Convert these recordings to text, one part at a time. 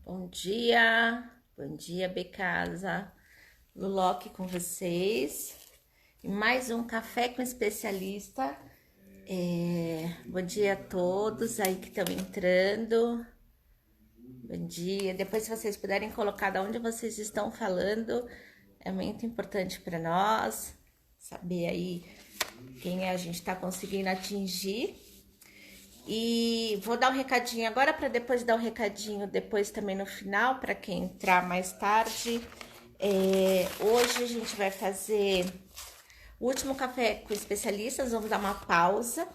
Bom dia, Becasa, Luloque com vocês. E mais um Café com Especialista. Bom dia a todos aí que estão entrando. Bom dia. Depois, se vocês puderem colocar de onde vocês estão falando, é muito importante para nós saber aí quem a gente está conseguindo atingir. E vou dar um recadinho agora para depois dar um recadinho depois também no final, para quem entrar mais tarde. Hoje a gente vai fazer o último café com especialistas, vamos dar uma pausa,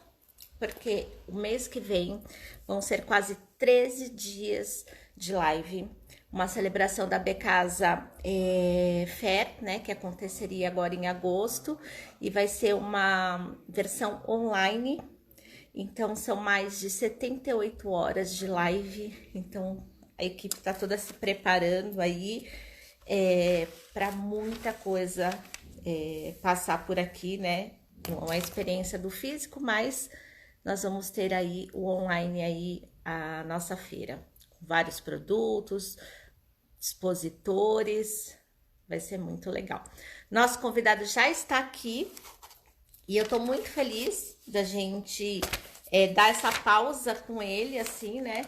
porque o mês que vem vão ser quase 13 dias de live, uma celebração da Becasa Fair, né, que aconteceria agora em agosto, e vai ser uma versão online. Então, são mais de 78 horas de live. Então, a equipe está toda se preparando aí para muita coisa passar por aqui, né? Uma experiência do físico, mas nós vamos ter aí o online aí, a nossa feira. Com vários produtos, expositores. Vai ser muito legal. Nosso convidado já está aqui. E eu tô muito feliz da gente dar essa pausa com ele, assim, né?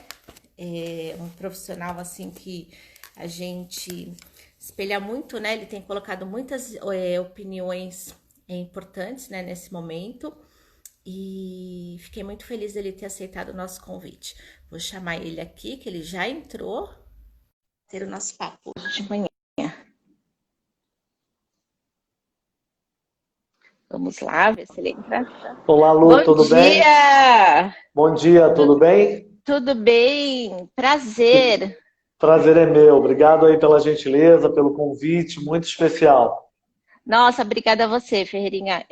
Um profissional, assim, que a gente espelha muito, né? Ele tem colocado muitas opiniões importantes, né, nesse momento. E fiquei muito feliz dele ter aceitado o nosso convite. Vou chamar ele aqui, que ele já entrou, ter o nosso papo hoje de manhã. Vamos lá, ver se ele entra. Olá, Lu, Bom tudo bem? dia! Bom dia, tudo bem? Tudo bem? Prazer. Prazer é meu. Obrigado aí pela gentileza, pelo convite, muito especial. Nossa, obrigada a você, Ferreirinha.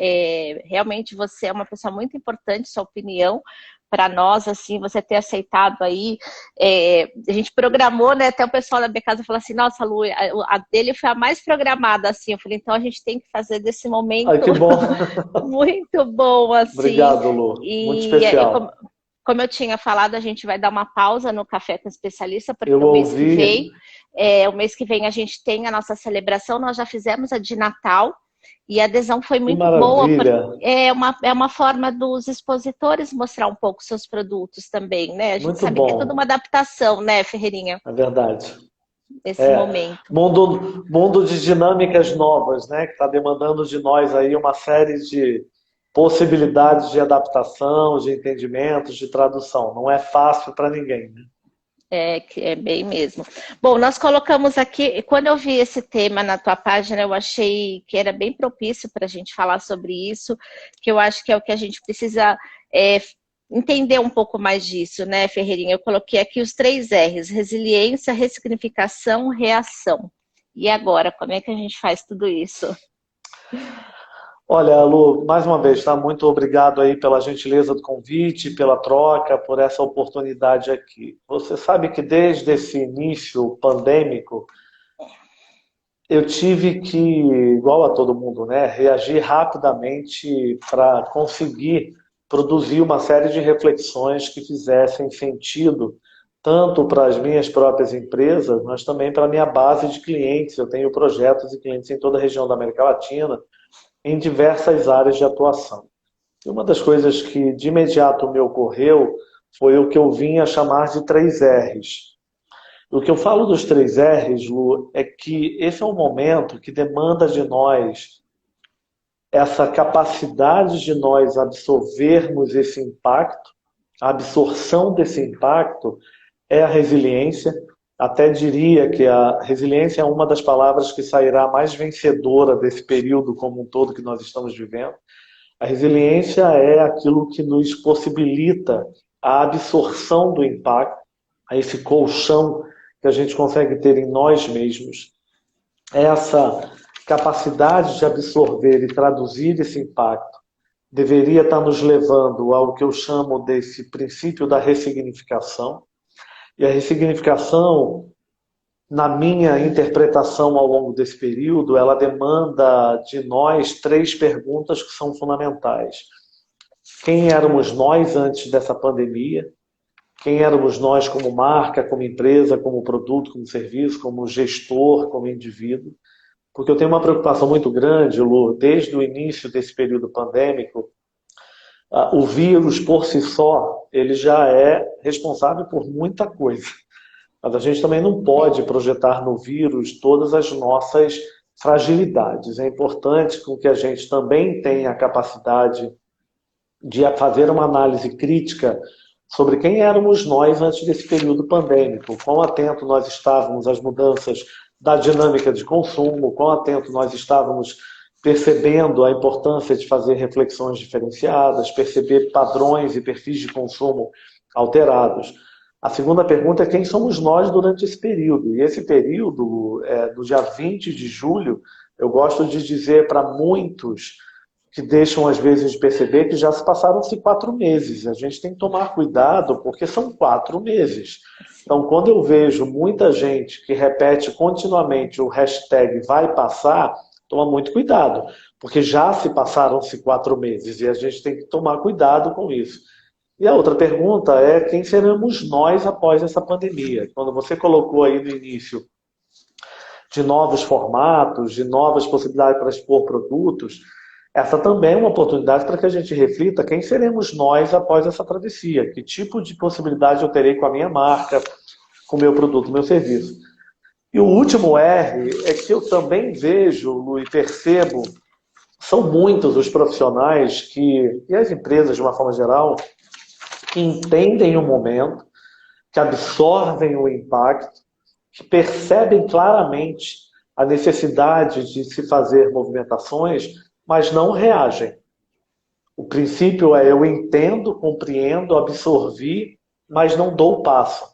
Realmente você é uma pessoa muito importante, sua opinião para nós, assim, você ter aceitado aí. A gente programou, né? Até o pessoal da minha casa falou assim: nossa, Lu, a dele foi a mais programada, assim. Eu falei: então a gente tem que fazer desse Ai, momento que bom. muito bom, assim. Obrigado, Lu. Muito E como, especial. como eu tinha falado, a gente vai dar uma pausa no Café com Especialista, porque Eu ouvi. o mês que vem a gente tem a nossa celebração, nós já fizemos a de Natal, e a adesão foi Que muito boa, porque maravilha. é uma forma dos expositores mostrar um pouco seus produtos também, né? A gente Muito sabe que é toda uma bom. adaptação, né, Ferreirinha, É verdade. nesse É. momento. Mundo de dinâmicas novas, né? Que está demandando de nós aí uma série de possibilidades de adaptação, de entendimentos, de tradução. Não é fácil para ninguém, né? É bem mesmo. Bom, nós colocamos aqui, quando eu vi esse tema na tua página, eu achei que era bem propício para a gente falar sobre isso, que eu acho que é o que a gente precisa é, entender um pouco mais disso, né, Ferreirinha? Eu coloquei aqui os 3 R's: resiliência, ressignificação, reação. E agora, como é que a gente faz tudo isso? Olha, Lu, mais uma vez, tá? Muito obrigado aí pela gentileza do convite, pela troca, por essa oportunidade aqui. Você sabe que desde esse início pandêmico, eu tive que, igual a todo mundo, né, reagir rapidamente para conseguir produzir uma série de reflexões que fizessem sentido, tanto para as minhas próprias empresas, mas também para a minha base de clientes. Eu tenho projetos e clientes em toda a região da América Latina, em diversas áreas de atuação. E uma das coisas que de imediato me ocorreu foi o que eu vinha chamar de 3 R's. O que eu falo dos 3 R's, Lu, é que esse é um momento que demanda de nós essa capacidade de nós absorvermos esse impacto. A absorção desse impacto é a resiliência. Até diria que a resiliência é uma das palavras que sairá mais vencedora desse período como um todo que nós estamos vivendo. A resiliência é aquilo que nos possibilita a absorção do impacto, a esse colchão que a gente consegue ter em nós mesmos. Essa capacidade de absorver e traduzir esse impacto deveria estar nos levando ao que eu chamo desse princípio da ressignificação. E a ressignificação, na minha interpretação ao longo desse período, ela demanda de nós 3 perguntas que são fundamentais. Quem éramos nós antes dessa pandemia? quem éramos nós como marca, como empresa, como produto, como serviço, como gestor, como indivíduo. Porque eu tenho uma preocupação muito grande, Lu, desde o início desse período pandêmico, o vírus por si só, ele já é responsável por muita coisa. Mas a gente também não pode projetar no vírus todas as nossas fragilidades. É importante que a gente também tenha a capacidade de fazer uma análise crítica sobre quem éramos nós antes desse período pandêmico, quão atento nós estávamos às mudanças da dinâmica de consumo, quão atento nós estávamos percebendo a importância de fazer reflexões diferenciadas, perceber padrões e perfis de consumo alterados. A segunda pergunta é quem somos nós durante esse período. E esse período, do dia 20 de julho, eu gosto de dizer para muitos que deixam às vezes de perceber que já se passaram-se 4 meses. A gente tem que tomar cuidado porque são 4 meses. Então, quando eu vejo muita gente que repete continuamente o hashtag vai passar, toma muito cuidado, porque já se passaram-se 4 meses e a gente tem que tomar cuidado com isso. E a outra pergunta é quem seremos nós após essa pandemia? Quando você colocou aí no início de novos formatos, de novas possibilidades para expor produtos, essa também é uma oportunidade para que a gente reflita quem seremos nós após essa travessia, que tipo de possibilidade eu terei com a minha marca, com o meu produto, meu serviço. E o último R é que eu também vejo, Lu, e percebo, são muitos os profissionais e as empresas de uma forma geral, que entendem o momento, que absorvem o impacto, que percebem claramente a necessidade de se fazer movimentações, mas não reagem. O princípio é eu entendo, compreendo, absorvi, mas não dou o passo.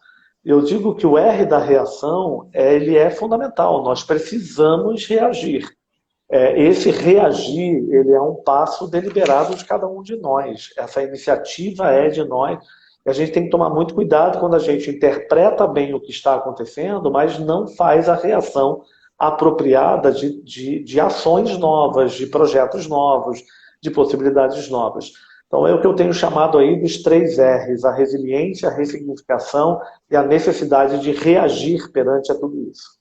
Eu digo que o R da reação, ele é fundamental. Nós precisamos reagir. Esse reagir, ele é um passo deliberado de cada um de nós. Essa iniciativa é de nós. E a gente tem que tomar muito cuidado quando a gente interpreta bem o que está acontecendo, mas não faz a reação apropriada de ações novas, de projetos novos, de possibilidades novas. Então é o que eu tenho chamado aí dos 3 R's, a resiliência, a ressignificação e a necessidade de reagir perante a tudo isso.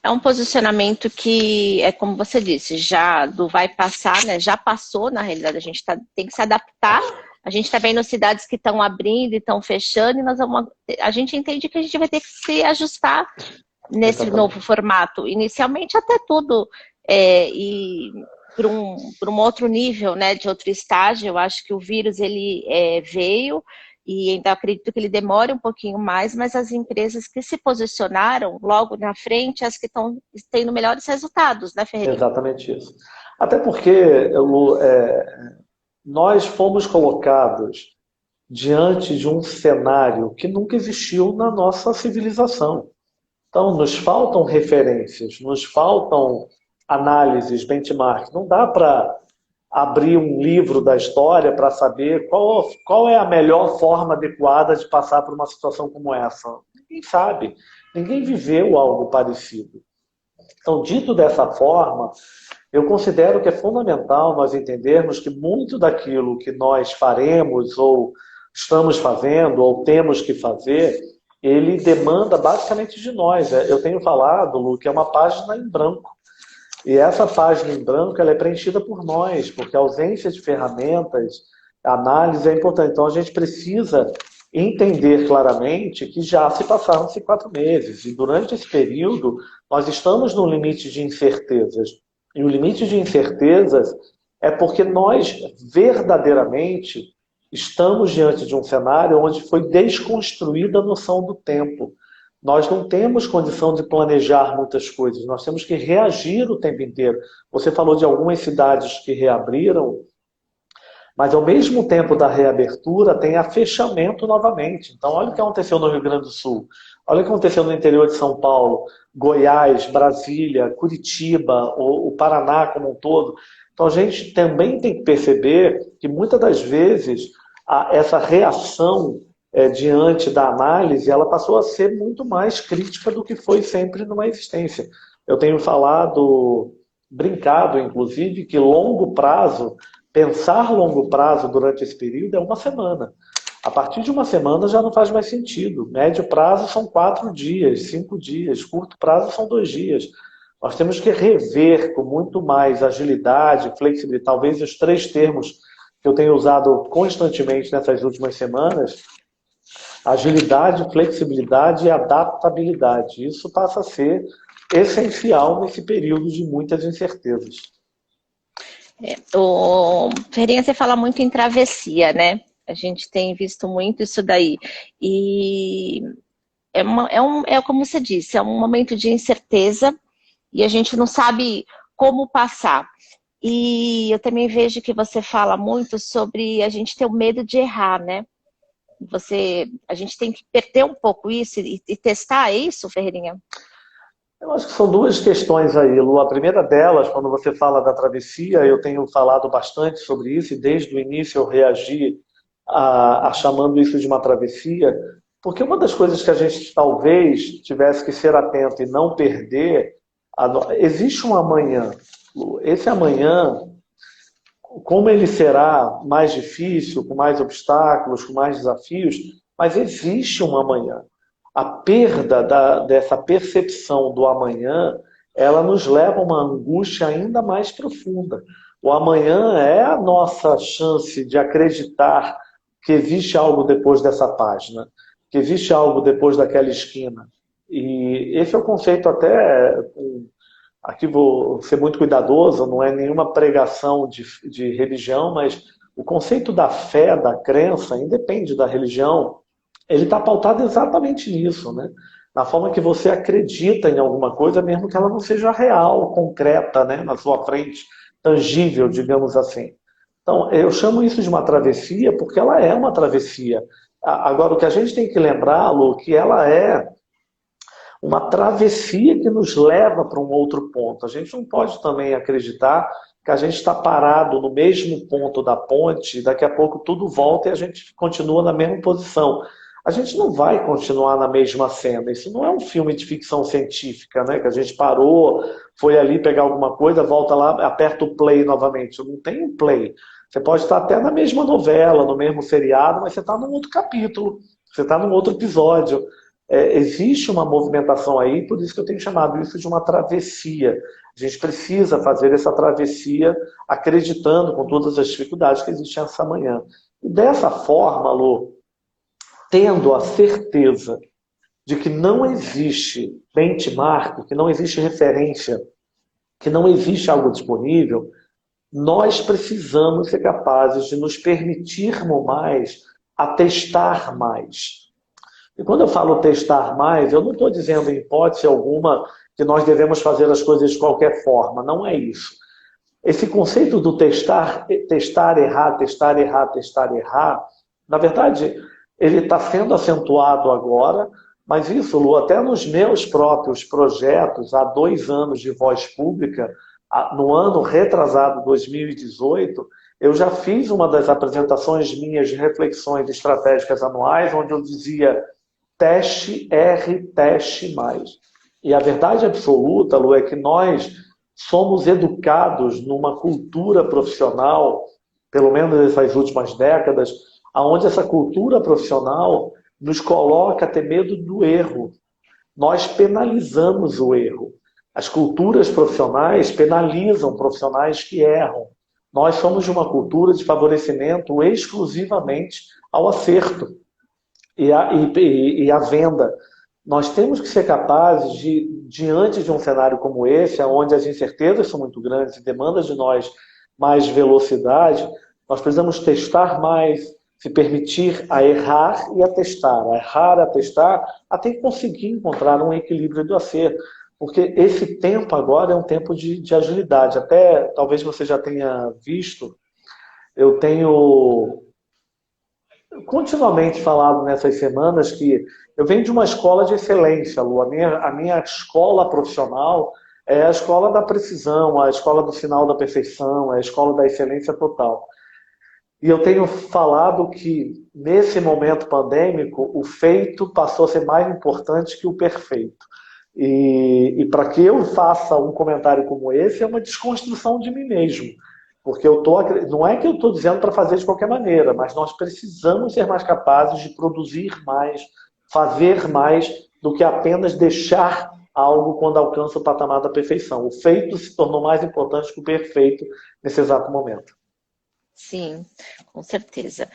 É um posicionamento que, é como você disse, já do vai passar, né? Já passou, na realidade, a gente tem que se adaptar. A gente está vendo cidades que estão abrindo e estão fechando, e a gente entende que a gente vai ter que se ajustar nesse novo formato. Inicialmente até tudo, e para um outro nível, né, de outro estágio. Eu acho que o vírus ele veio, e ainda acredito que ele demore um pouquinho mais, mas as empresas que se posicionaram logo na frente, as que estão tendo melhores resultados, né, Ferreira? Exatamente isso. Até porque, Lu, nós fomos colocados diante de um cenário que nunca existiu na nossa civilização. Então, nos faltam referências, nos faltam análises, benchmark. Não dá para abrir um livro da história para saber qual é a melhor forma adequada de passar por uma situação como essa. Ninguém sabe. Ninguém viveu algo parecido. Então, dito dessa forma, eu considero que é fundamental nós entendermos que muito daquilo que nós faremos ou estamos fazendo ou temos que fazer, ele demanda basicamente de nós. Eu tenho falado, Lu, que é uma página em branco. E essa página em branco ela é preenchida por nós, porque a ausência de ferramentas, a análise é importante. Então a gente precisa entender claramente que já se passaram-se 4 meses. E durante esse período, nós estamos no limite de incertezas. E o limite de incertezas é porque nós verdadeiramente estamos diante de um cenário onde foi desconstruída a noção do tempo. Nós não temos condição de planejar muitas coisas, nós temos que reagir o tempo inteiro. Você falou de algumas cidades que reabriram, mas ao mesmo tempo da reabertura tem a fechamento novamente. Então olha o que aconteceu no Rio Grande do Sul, olha o que aconteceu no interior de São Paulo, Goiás, Brasília, Curitiba, o Paraná como um todo. Então a gente também tem que perceber que muitas das vezes essa reação diante da análise, ela passou a ser muito mais crítica do que foi sempre numa existência. Eu tenho brincado, inclusive, que longo prazo, pensar longo prazo durante esse período é uma semana. A partir de uma semana já não faz mais sentido. Médio prazo são 4 dias, 5 dias, curto prazo são 2 dias. Nós temos que rever com muito mais agilidade, flexibilidade, talvez os 3 termos que eu tenho usado constantemente nessas últimas semanas: agilidade, flexibilidade e adaptabilidade. Isso passa a ser essencial nesse período de muitas incertezas. Ferrinha, você fala muito em travessia, né? A gente tem visto muito isso daí. E é como você disse, é um momento de incerteza e a gente não sabe como passar. E eu também vejo que você fala muito sobre a gente ter o medo de errar, né? A gente tem que perder um pouco isso e testar isso, Ferreirinha? Eu acho que são duas questões aí, Lu. A primeira delas, quando você fala da travessia, eu tenho falado bastante sobre isso e desde o início eu reagi a chamando isso de uma travessia, porque uma das coisas que a gente talvez tivesse que ser atento e não perder, existe um amanhã. Lu. Esse amanhã, como ele será mais difícil, com mais obstáculos, com mais desafios, mas existe um amanhã. A perda dessa percepção do amanhã, ela nos leva a uma angústia ainda mais profunda. O amanhã é a nossa chance de acreditar que existe algo depois dessa página, que existe algo depois daquela esquina. E esse é o conceito até, aqui vou ser muito cuidadoso, não é nenhuma pregação de religião, mas o conceito da fé, da crença, independe da religião, ele está pautado exatamente nisso, né? Na forma que você acredita em alguma coisa, mesmo que ela não seja real, concreta, né? Na sua frente, tangível, digamos assim. Então, eu chamo isso de uma travessia porque ela é uma travessia. Agora, o que a gente tem que lembrar, Lu, que ela é uma travessia que nos leva para um outro ponto. A gente não pode também acreditar que a gente está parado no mesmo ponto da ponte, e daqui a pouco tudo volta e a gente continua na mesma posição. A gente não vai continuar na mesma cena. Isso não é um filme de ficção científica, né? Que a gente parou, foi ali pegar alguma coisa, volta lá, aperta o play novamente. Não tem um play. Você pode estar até na mesma novela, no mesmo seriado, mas você está num outro capítulo, você está num outro episódio. Existe uma movimentação aí, por isso que eu tenho chamado isso de uma travessia. A gente precisa fazer essa travessia acreditando com todas as dificuldades que existem essa manhã. E dessa forma, Lu, tendo a certeza de que não existe benchmark, que não existe referência, que não existe algo disponível, nós precisamos ser capazes de nos permitirmos mais a testar mais. E quando eu falo testar mais, eu não estou dizendo em hipótese alguma que nós devemos fazer as coisas de qualquer forma, não é isso. Esse conceito do testar, errar, testar, errar, testar, errar, na verdade, ele está sendo acentuado agora, mas isso, Lu, até nos meus próprios projetos, há 2 anos de voz pública, no ano retrasado, 2018, eu já fiz uma das apresentações minhas de reflexões estratégicas anuais, onde eu dizia teste, erre, teste mais. E a verdade absoluta, Lu, é que nós somos educados numa cultura profissional, pelo menos nessas últimas décadas, onde essa cultura profissional nos coloca a ter medo do erro. Nós penalizamos o erro. As culturas profissionais penalizam profissionais que erram. Nós somos de uma cultura de favorecimento exclusivamente ao acerto e à venda. Nós temos que ser capazes de, diante de um cenário como esse, onde as incertezas são muito grandes e demandam de nós mais velocidade, nós precisamos testar mais, se permitir a errar e a testar. A errar, a testar, até conseguir encontrar um equilíbrio do acerto. Porque esse tempo agora é um tempo de agilidade. Até, talvez você já tenha visto, eu tenho continuamente falado nessas semanas que eu venho de uma escola de excelência, Lu. A minha escola profissional é a escola da precisão, a escola do sinal da perfeição, a escola da excelência total. E eu tenho falado que, nesse momento pandêmico, o feito passou a ser mais importante que o perfeito. E para que eu faça um comentário como esse, é uma desconstrução de mim mesmo. Porque não é que eu estou dizendo para fazer de qualquer maneira, mas nós precisamos ser mais capazes de produzir mais, fazer mais, do que apenas deixar algo quando alcança o patamar da perfeição. O feito se tornou mais importante que o perfeito nesse exato momento. Sim, com certeza.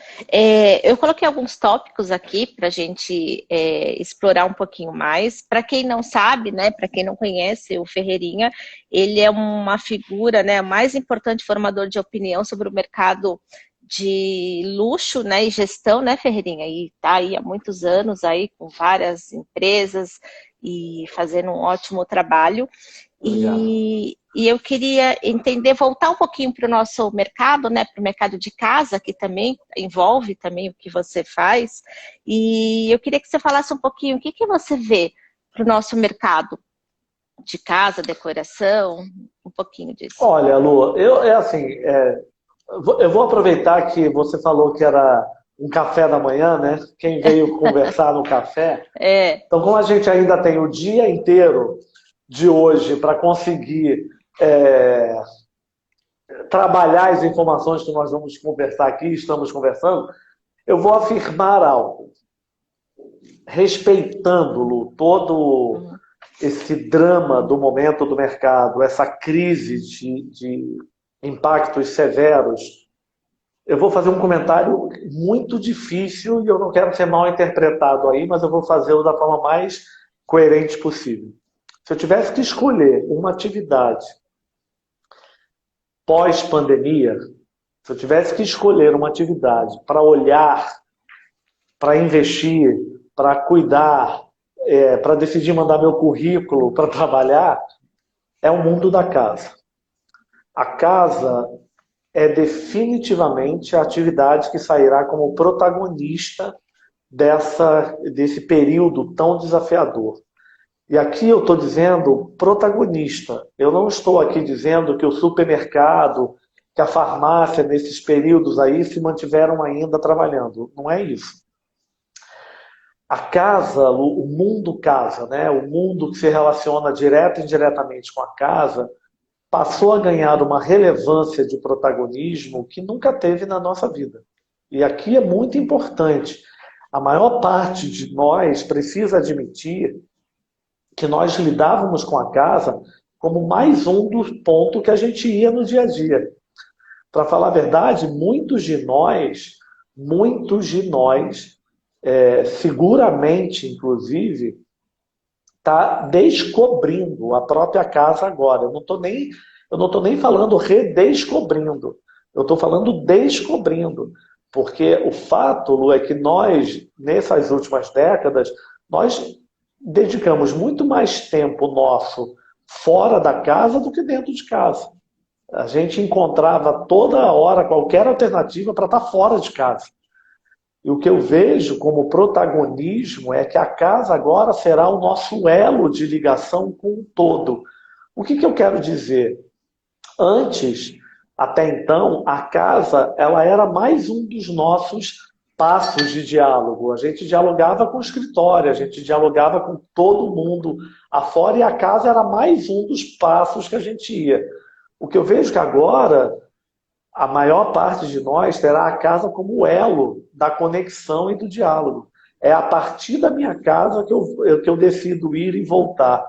Eu coloquei alguns tópicos aqui para a gente explorar um pouquinho mais. Para quem não sabe, né, para quem não conhece o Ferreirinha, ele é uma figura, né, mais importante formador de opinião sobre o mercado de luxo, né, e gestão, né, Ferreirinha? E está aí há muitos anos aí com várias empresas e fazendo um ótimo trabalho. Obrigado. E eu queria entender, voltar um pouquinho para o nosso mercado, né, para o mercado de casa, que também envolve também o que você faz. E eu queria que você falasse um pouquinho, o que que você vê para o nosso mercado de casa, decoração, um pouquinho disso. Olha, Lu, eu vou aproveitar que você falou que era um café da manhã, né? Quem veio conversar no café. É, Então, como a gente ainda tem o dia inteiro de hoje para conseguir é, trabalhar as informações que nós vamos conversar aqui, estamos conversando, eu vou afirmar algo, respeitando, Lu, todo esse drama do momento do mercado, essa crise de impactos severos. Eu vou fazer um comentário muito difícil e eu não quero ser mal interpretado aí, mas eu vou fazê-lo da forma mais coerente possível. Se eu tivesse que escolher uma atividade pós-pandemia, se eu tivesse que escolher uma atividade para olhar, para investir, para cuidar, para decidir mandar meu currículo para trabalhar, é o mundo da casa. A casa é definitivamente a atividade que sairá como protagonista desse período tão desafiador. E aqui eu estou dizendo protagonista. Eu não estou aqui dizendo que o supermercado, que a farmácia, nesses períodos aí, se mantiveram ainda trabalhando. Não é isso. A casa, o mundo casa, né? O mundo que se relaciona direto e indiretamente com a casa, passou a ganhar uma relevância de protagonismo que nunca teve na nossa vida. E aqui é muito importante. A maior parte de nós precisa admitir que nós lidávamos com a casa como mais um dos pontos que a gente ia no dia a dia. Para falar a verdade, muitos de nós, seguramente, inclusive, está descobrindo a própria casa agora. Eu não tô nem falando redescobrindo. Eu estou falando descobrindo. Porque o fato, Lu, é que nós, nessas últimas décadas, nós dedicamos muito mais tempo nosso fora da casa do que dentro de casa. A gente encontrava toda hora qualquer alternativa para estar fora de casa. E o que eu vejo como protagonismo é que a casa agora será o nosso elo de ligação com o todo. O que eu quero dizer? Antes, até então, a casa ela era mais um dos nossos passos de diálogo. A gente dialogava com o escritório, a gente dialogava com todo mundo afora e a casa era mais um dos passos que a gente ia. O que eu vejo que agora a maior parte de nós terá a casa como elo da conexão e do diálogo. É a partir da minha casa que eu decido ir e voltar.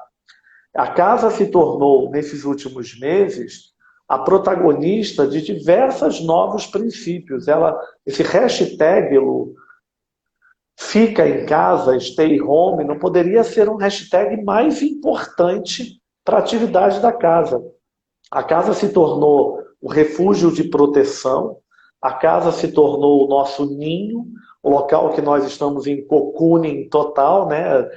A casa se tornou, nesses últimos meses, a protagonista de diversos novos princípios. Esse hashtag, fica em casa, stay home, não poderia ser um hashtag mais importante para a atividade da casa. A casa se tornou o refúgio de proteção, a casa se tornou o nosso ninho, o local que nós estamos em cocooning total, né?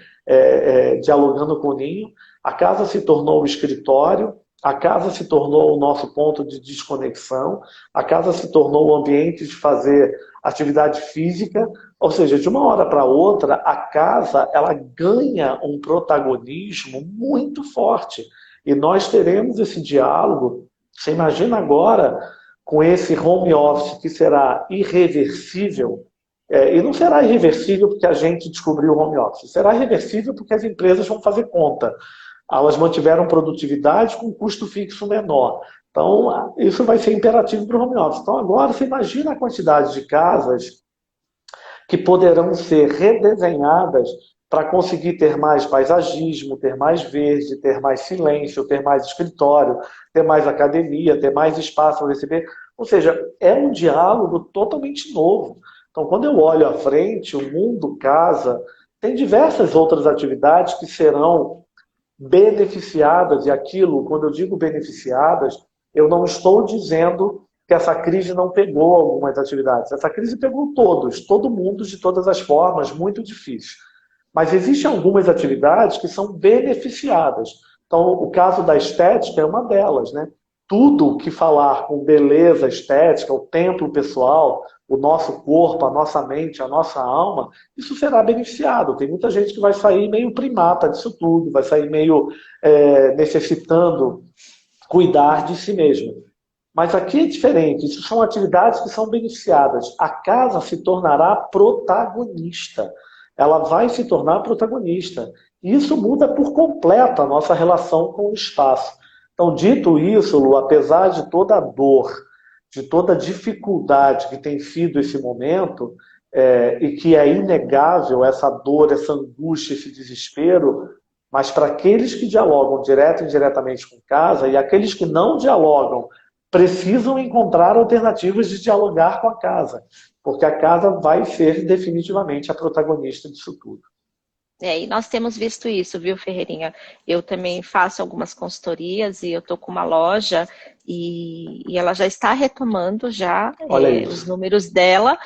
Dialogando com o ninho. A casa se tornou o escritório, a casa se tornou o nosso ponto de desconexão, a casa se tornou o ambiente de fazer atividade física, ou seja, de uma hora para outra, a casa ela ganha um protagonismo muito forte. E nós teremos esse diálogo. Você imagina agora, com esse home office que será irreversível, e não será irreversível porque a gente descobriu o home office, será irreversível porque as empresas vão fazer conta. Elas mantiveram produtividade com custo fixo menor. Então, isso vai ser imperativo para o home office. Então, agora você imagina a quantidade de casas que poderão ser redesenhadas para conseguir ter mais paisagismo, ter mais verde, ter mais silêncio, ter mais escritório, ter mais academia, ter mais espaço para receber. Ou seja, é um diálogo totalmente novo. Então, quando eu olho à frente, o mundo casa tem diversas outras atividades que serão beneficiadas, e aquilo, quando eu digo beneficiadas, eu não estou dizendo que essa crise não pegou algumas atividades. Essa crise pegou todos, todo mundo, de todas as formas, muito difícil. Mas existem algumas atividades que são beneficiadas. Então, o caso da estética é uma delas, né? Tudo que falar com beleza estética, o templo pessoal, o nosso corpo, a nossa mente, a nossa alma, isso será beneficiado. Tem muita gente que vai sair meio primata disso tudo, vai sair meio necessitando cuidar de si mesmo. Mas aqui é diferente, isso são atividades que são beneficiadas. A casa se tornará protagonista. Ela vai se tornar protagonista. E isso muda por completo a nossa relação com o espaço. Então, dito isso, Lu, apesar de toda a dor, de toda a dificuldade que tem sido esse momento, e que é inegável essa dor, essa angústia, esse desespero, mas para aqueles que dialogam direto e indiretamente com casa, e aqueles que não dialogam, precisam encontrar alternativas de dialogar com a casa, porque a casa vai ser definitivamente a protagonista disso tudo. E nós temos visto isso, viu, Ferreirinha? Eu também faço algumas consultorias e eu tô com uma loja e ela já está retomando já os números dela.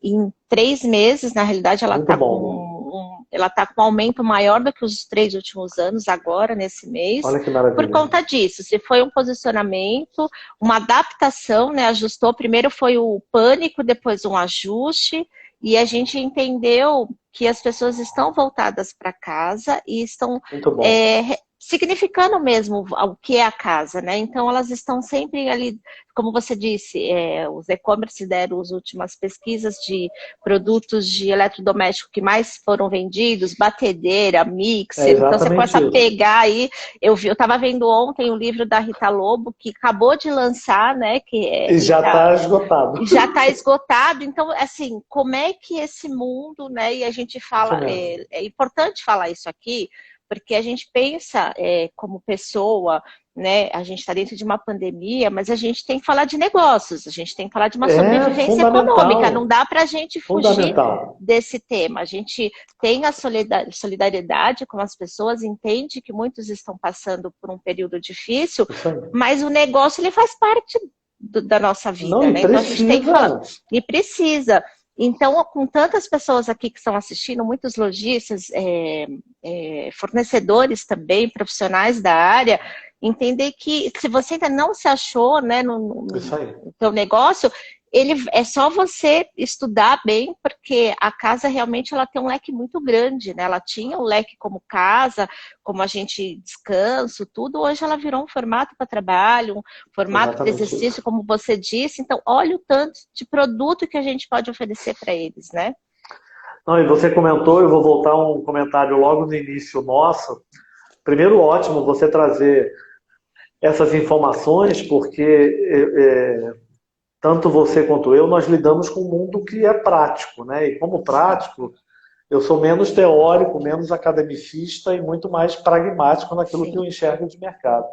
Em 3 meses, na realidade, ela está com um aumento maior do que os 3 últimos anos, agora, nesse mês. Olha que maravilha. Por conta disso, se foi um posicionamento, uma adaptação, né? Ajustou, primeiro foi o pânico, depois um ajuste, e a gente entendeu que as pessoas estão voltadas para casa e estão significando mesmo o que é a casa, né? Então elas estão sempre ali, como você disse, os e-commerce deram as últimas pesquisas de produtos de eletrodoméstico que mais foram vendidos, batedeira, mixer, então você começa a pegar aí, eu estava vendo ontem o livro da Rita Lobo, que acabou de lançar, né? E já está esgotado. Já está esgotado, então assim, como é que esse mundo, né? E a gente fala, é importante falar isso aqui, porque a gente pensa como pessoa, né? A gente está dentro de uma pandemia, mas a gente tem que falar de negócios, a gente tem que falar de uma sobrevivência econômica, não dá para a gente fugir desse tema. A gente tem a solidariedade com as pessoas, entende que muitos estão passando por um período difícil, mas o negócio ele faz parte da nossa vida, né? Então a gente tem que falar, e precisa. Então, com tantas pessoas aqui que estão assistindo, muitos lojistas, fornecedores também, profissionais da área, entender que se você ainda não se achou, né, no seu negócio, é só você estudar bem, porque a casa realmente ela tem um leque muito grande, né? Ela tinha um leque como casa, como a gente descanso, tudo. Hoje ela virou um formato para trabalho, um formato de exercício, como você disse. Então, olha o tanto de produto que a gente pode oferecer para eles, né? Não, e você comentou, eu vou voltar um comentário logo no início nosso. Primeiro, ótimo você trazer essas informações, porque tanto você quanto eu, nós lidamos com um mundo que é prático, né? E como prático, eu sou menos teórico, menos academicista e muito mais pragmático naquilo que eu enxergo de mercado.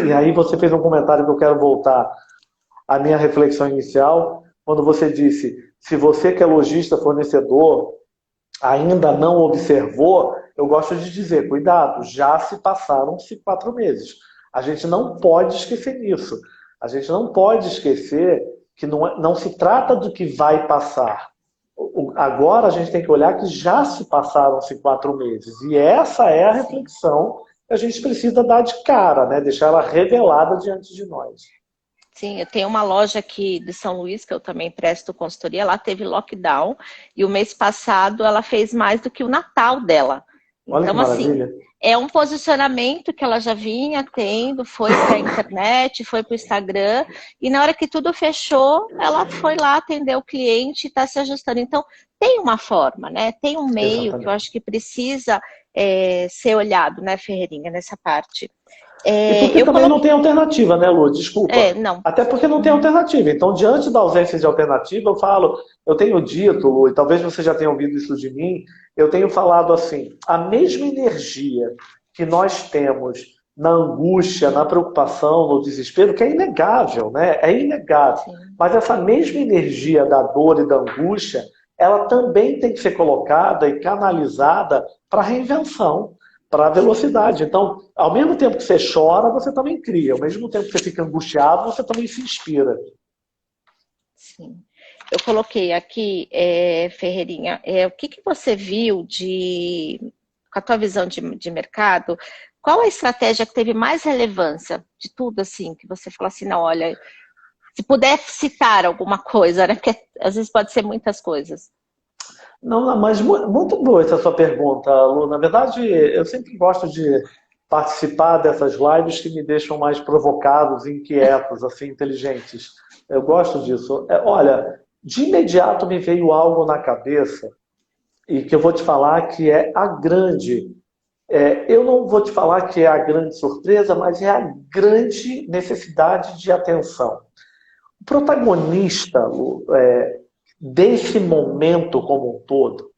E aí você fez um comentário que eu quero voltar à minha reflexão inicial, quando você disse, se você que é lojista, fornecedor, ainda não observou, eu gosto de dizer, cuidado, já se passaram-se 4 meses. A gente não pode esquecer disso. A gente não pode esquecer que não se trata do que vai passar. Agora a gente tem que olhar que já se passaram-se 4 meses. E essa é a reflexão que a gente precisa dar de cara, né? Deixar ela revelada diante de nós. Sim, eu tenho uma loja aqui de São Luís, que eu também presto consultoria, lá teve lockdown, e o mês passado ela fez mais do que o Natal dela. Olha então, que maravilha. Assim, é um posicionamento que ela já vinha tendo, foi para a internet, foi para o Instagram, e na hora que tudo fechou, ela foi lá atender o cliente e está se ajustando. Então, tem uma forma, né? Tem um meio que eu acho que precisa ser olhado, né, Ferreirinha, nessa parte. E porque Eu também não coloquei. tem alternativa, né, Lu? Desculpa. Não. Até porque não tem Uhum. alternativa. Então, diante da ausência de alternativa, eu falo, eu tenho dito, Lu, e talvez você já tenha ouvido isso de mim, eu tenho falado assim, a mesma energia que nós temos na angústia, na preocupação, no desespero, que é inegável, né? É inegável. Sim. Mas essa mesma energia da dor e da angústia, ela também tem que ser colocada e canalizada para a reinvenção, para a Sim. velocidade. Então, ao mesmo tempo que você chora, você também cria. Ao mesmo tempo que você fica angustiado, você também se inspira. Sim. Eu coloquei aqui, Ferreirinha, o que, que você viu com a tua visão de mercado, qual a estratégia que teve mais relevância de tudo, assim, que você falou assim, não, olha, se puder citar alguma coisa, né? Porque às vezes pode ser muitas coisas. Não, não, mas muito boa essa sua pergunta, Lu. Na verdade, eu sempre gosto de participar dessas lives que me deixam mais provocados, inquietos, assim, inteligentes. Eu gosto disso. Olha, de imediato me veio algo na cabeça e que eu vou te falar que é a grande. Eu não vou te falar que é a grande surpresa, mas é a grande necessidade de atenção. O protagonista, Lu, desse momento como um todo,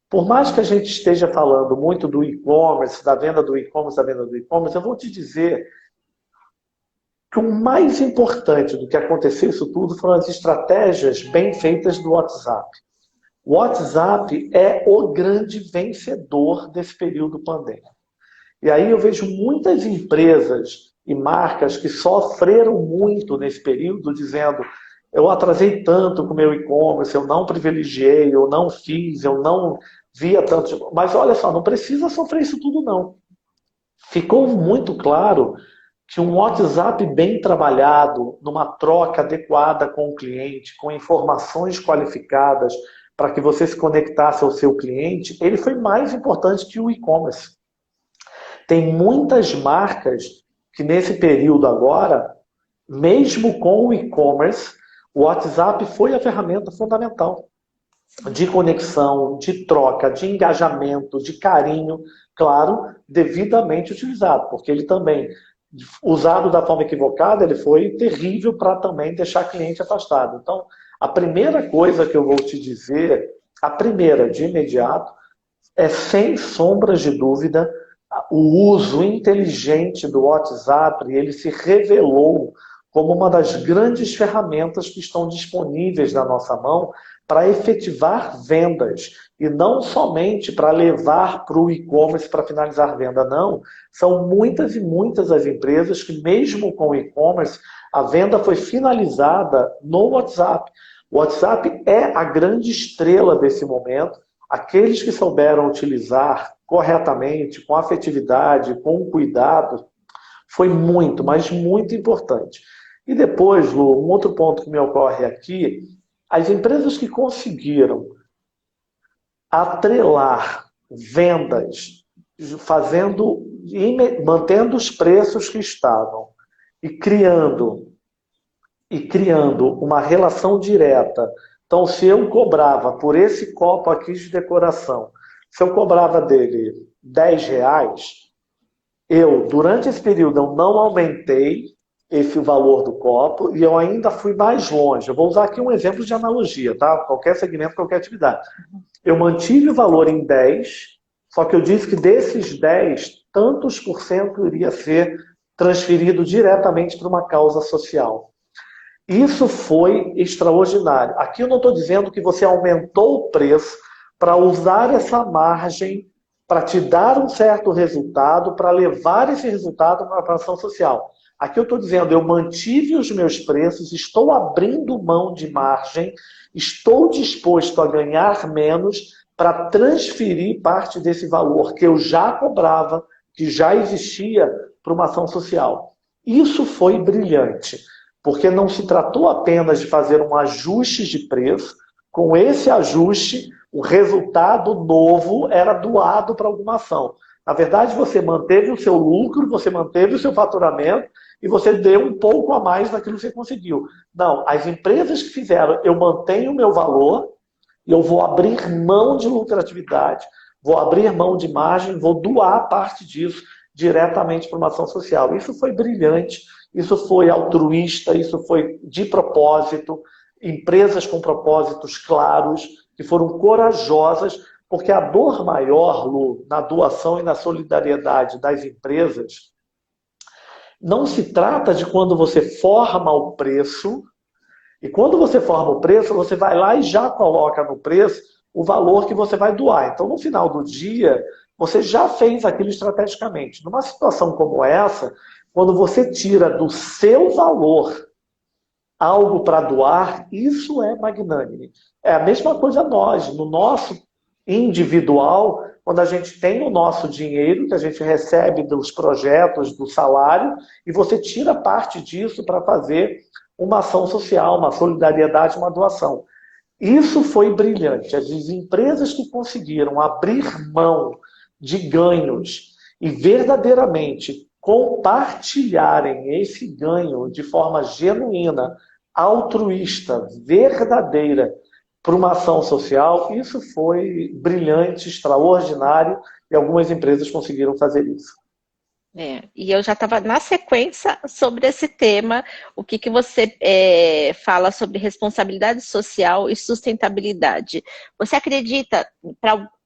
por mais que a gente esteja falando muito do e-commerce, da venda do e-commerce, da venda do e-commerce, eu vou te dizer que o mais importante do que aconteceu isso tudo foram as estratégias bem feitas do WhatsApp. O WhatsApp é o grande vencedor desse período pandêmico. E aí eu vejo muitas empresas e marcas que sofreram muito nesse período, dizendo: eu atrasei tanto com o meu e-commerce, eu não privilegiei, eu não fiz, eu não via tanto. Mas olha só, não precisa sofrer isso tudo, não. Ficou muito claro que um WhatsApp bem trabalhado, numa troca adequada com o cliente, com informações qualificadas para que você se conectasse ao seu cliente, ele foi mais importante que o e-commerce. Tem muitas marcas que nesse período agora, mesmo com o e-commerce, o WhatsApp foi a ferramenta fundamental de conexão, de troca, de engajamento, de carinho, claro, devidamente utilizado, porque ele também, usado da forma equivocada, ele foi terrível para também deixar cliente afastado. Então, a primeira coisa que eu vou te dizer, a primeira de imediato, é sem sombras de dúvida o uso inteligente do WhatsApp, ele se revelou como uma das grandes ferramentas que estão disponíveis na nossa mão para efetivar vendas e não somente para levar para o e-commerce para finalizar venda, não. São muitas e muitas as empresas que, mesmo com o e-commerce, a venda foi finalizada no WhatsApp. O WhatsApp é a grande estrela desse momento. Aqueles que souberam utilizar corretamente, com afetividade, com cuidado, foi muito, mas muito importante. E depois, Lu, um outro ponto que me ocorre aqui, as empresas que conseguiram atrelar vendas, fazendo, mantendo os preços que estavam e criando uma relação direta. Então, se eu cobrava por esse copo aqui de decoração, se eu cobrava dele R$ 10, durante esse período, eu não aumentei esse valor do copo e eu ainda fui mais longe. Eu vou usar aqui um exemplo de analogia, tá? Qualquer segmento, qualquer atividade. Eu mantive o valor em 10, só que eu disse que desses 10, tantos por cento iria ser transferido diretamente para uma causa social. Isso foi extraordinário. Aqui eu não estou dizendo que você aumentou o preço para usar essa margem para te dar um certo resultado, para levar esse resultado para a ação social. Aqui eu estou dizendo, eu mantive os meus preços, estou abrindo mão de margem, estou disposto a ganhar menos para transferir parte desse valor que eu já cobrava, que já existia, para uma ação social. Isso foi brilhante, porque não se tratou apenas de fazer um ajuste de preço, com esse ajuste, o resultado novo era doado para alguma ação. Na verdade, você manteve o seu lucro, você manteve o seu faturamento e você deu um pouco a mais daquilo que você conseguiu. Não, as empresas que fizeram, eu mantenho o meu valor e eu vou abrir mão de lucratividade, vou abrir mão de margem, vou doar parte disso diretamente para uma ação social. Isso foi brilhante, isso foi altruísta, isso foi de propósito, empresas com propósitos claros, que foram corajosas, porque a dor maior, Lu, na doação e na solidariedade das empresas, não se trata de quando você forma o preço, e quando você forma o preço, você vai lá e já coloca no preço o valor que você vai doar. Então, no final do dia, você já fez aquilo estrategicamente. Numa situação como essa, quando você tira do seu valor algo para doar, isso é magnânime. É a mesma coisa nós, no nosso individual, quando a gente tem o nosso dinheiro, que a gente recebe dos projetos, do salário, e você tira parte disso para fazer uma ação social, uma solidariedade, uma doação. Isso foi brilhante. As empresas que conseguiram abrir mão de ganhos e verdadeiramente compartilharem esse ganho de forma genuína, altruísta, verdadeira, para uma ação social, isso foi brilhante, extraordinário, e algumas empresas conseguiram fazer isso. E eu já estava na sequência sobre esse tema, o que você fala sobre responsabilidade social e sustentabilidade. Você acredita,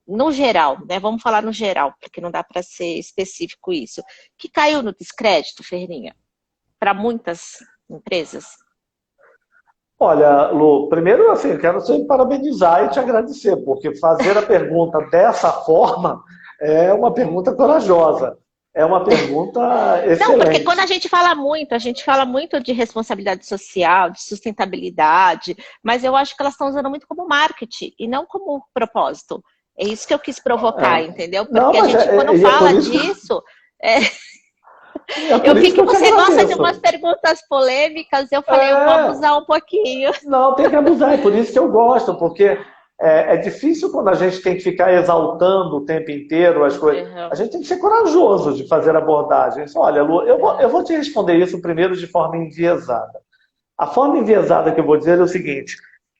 no geral, né? Vamos falar no geral, porque não dá para ser específico isso, que caiu no descrédito, Ferrinha, para muitas empresas? Olha, Lu, primeiro, assim, eu quero te parabenizar e te agradecer, porque fazer a pergunta dessa forma é uma pergunta corajosa, é uma pergunta Não, porque quando excelente. a gente fala muito de responsabilidade social, de sustentabilidade, mas eu acho que elas estão usando muito como marketing e não como propósito. É isso que eu quis provocar, É. entendeu? Não, Porque a mas gente, quando é por fala isso disso, é, é eu por vi isso que que eu te você gosta de umas agradeço. perguntas polêmicas, eu falei, eu vou É, abusar um pouquinho. não, tem que abusar, é por isso que eu gosto, porque é difícil quando a gente tem que ficar exaltando o tempo inteiro as coisas. A Uhum, gente tem que ser corajoso de fazer abordagens. Olha, Lu, eu uhum. vou te responder isso primeiro de forma enviesada. A forma enviesada que eu vou dizer é o seguinte: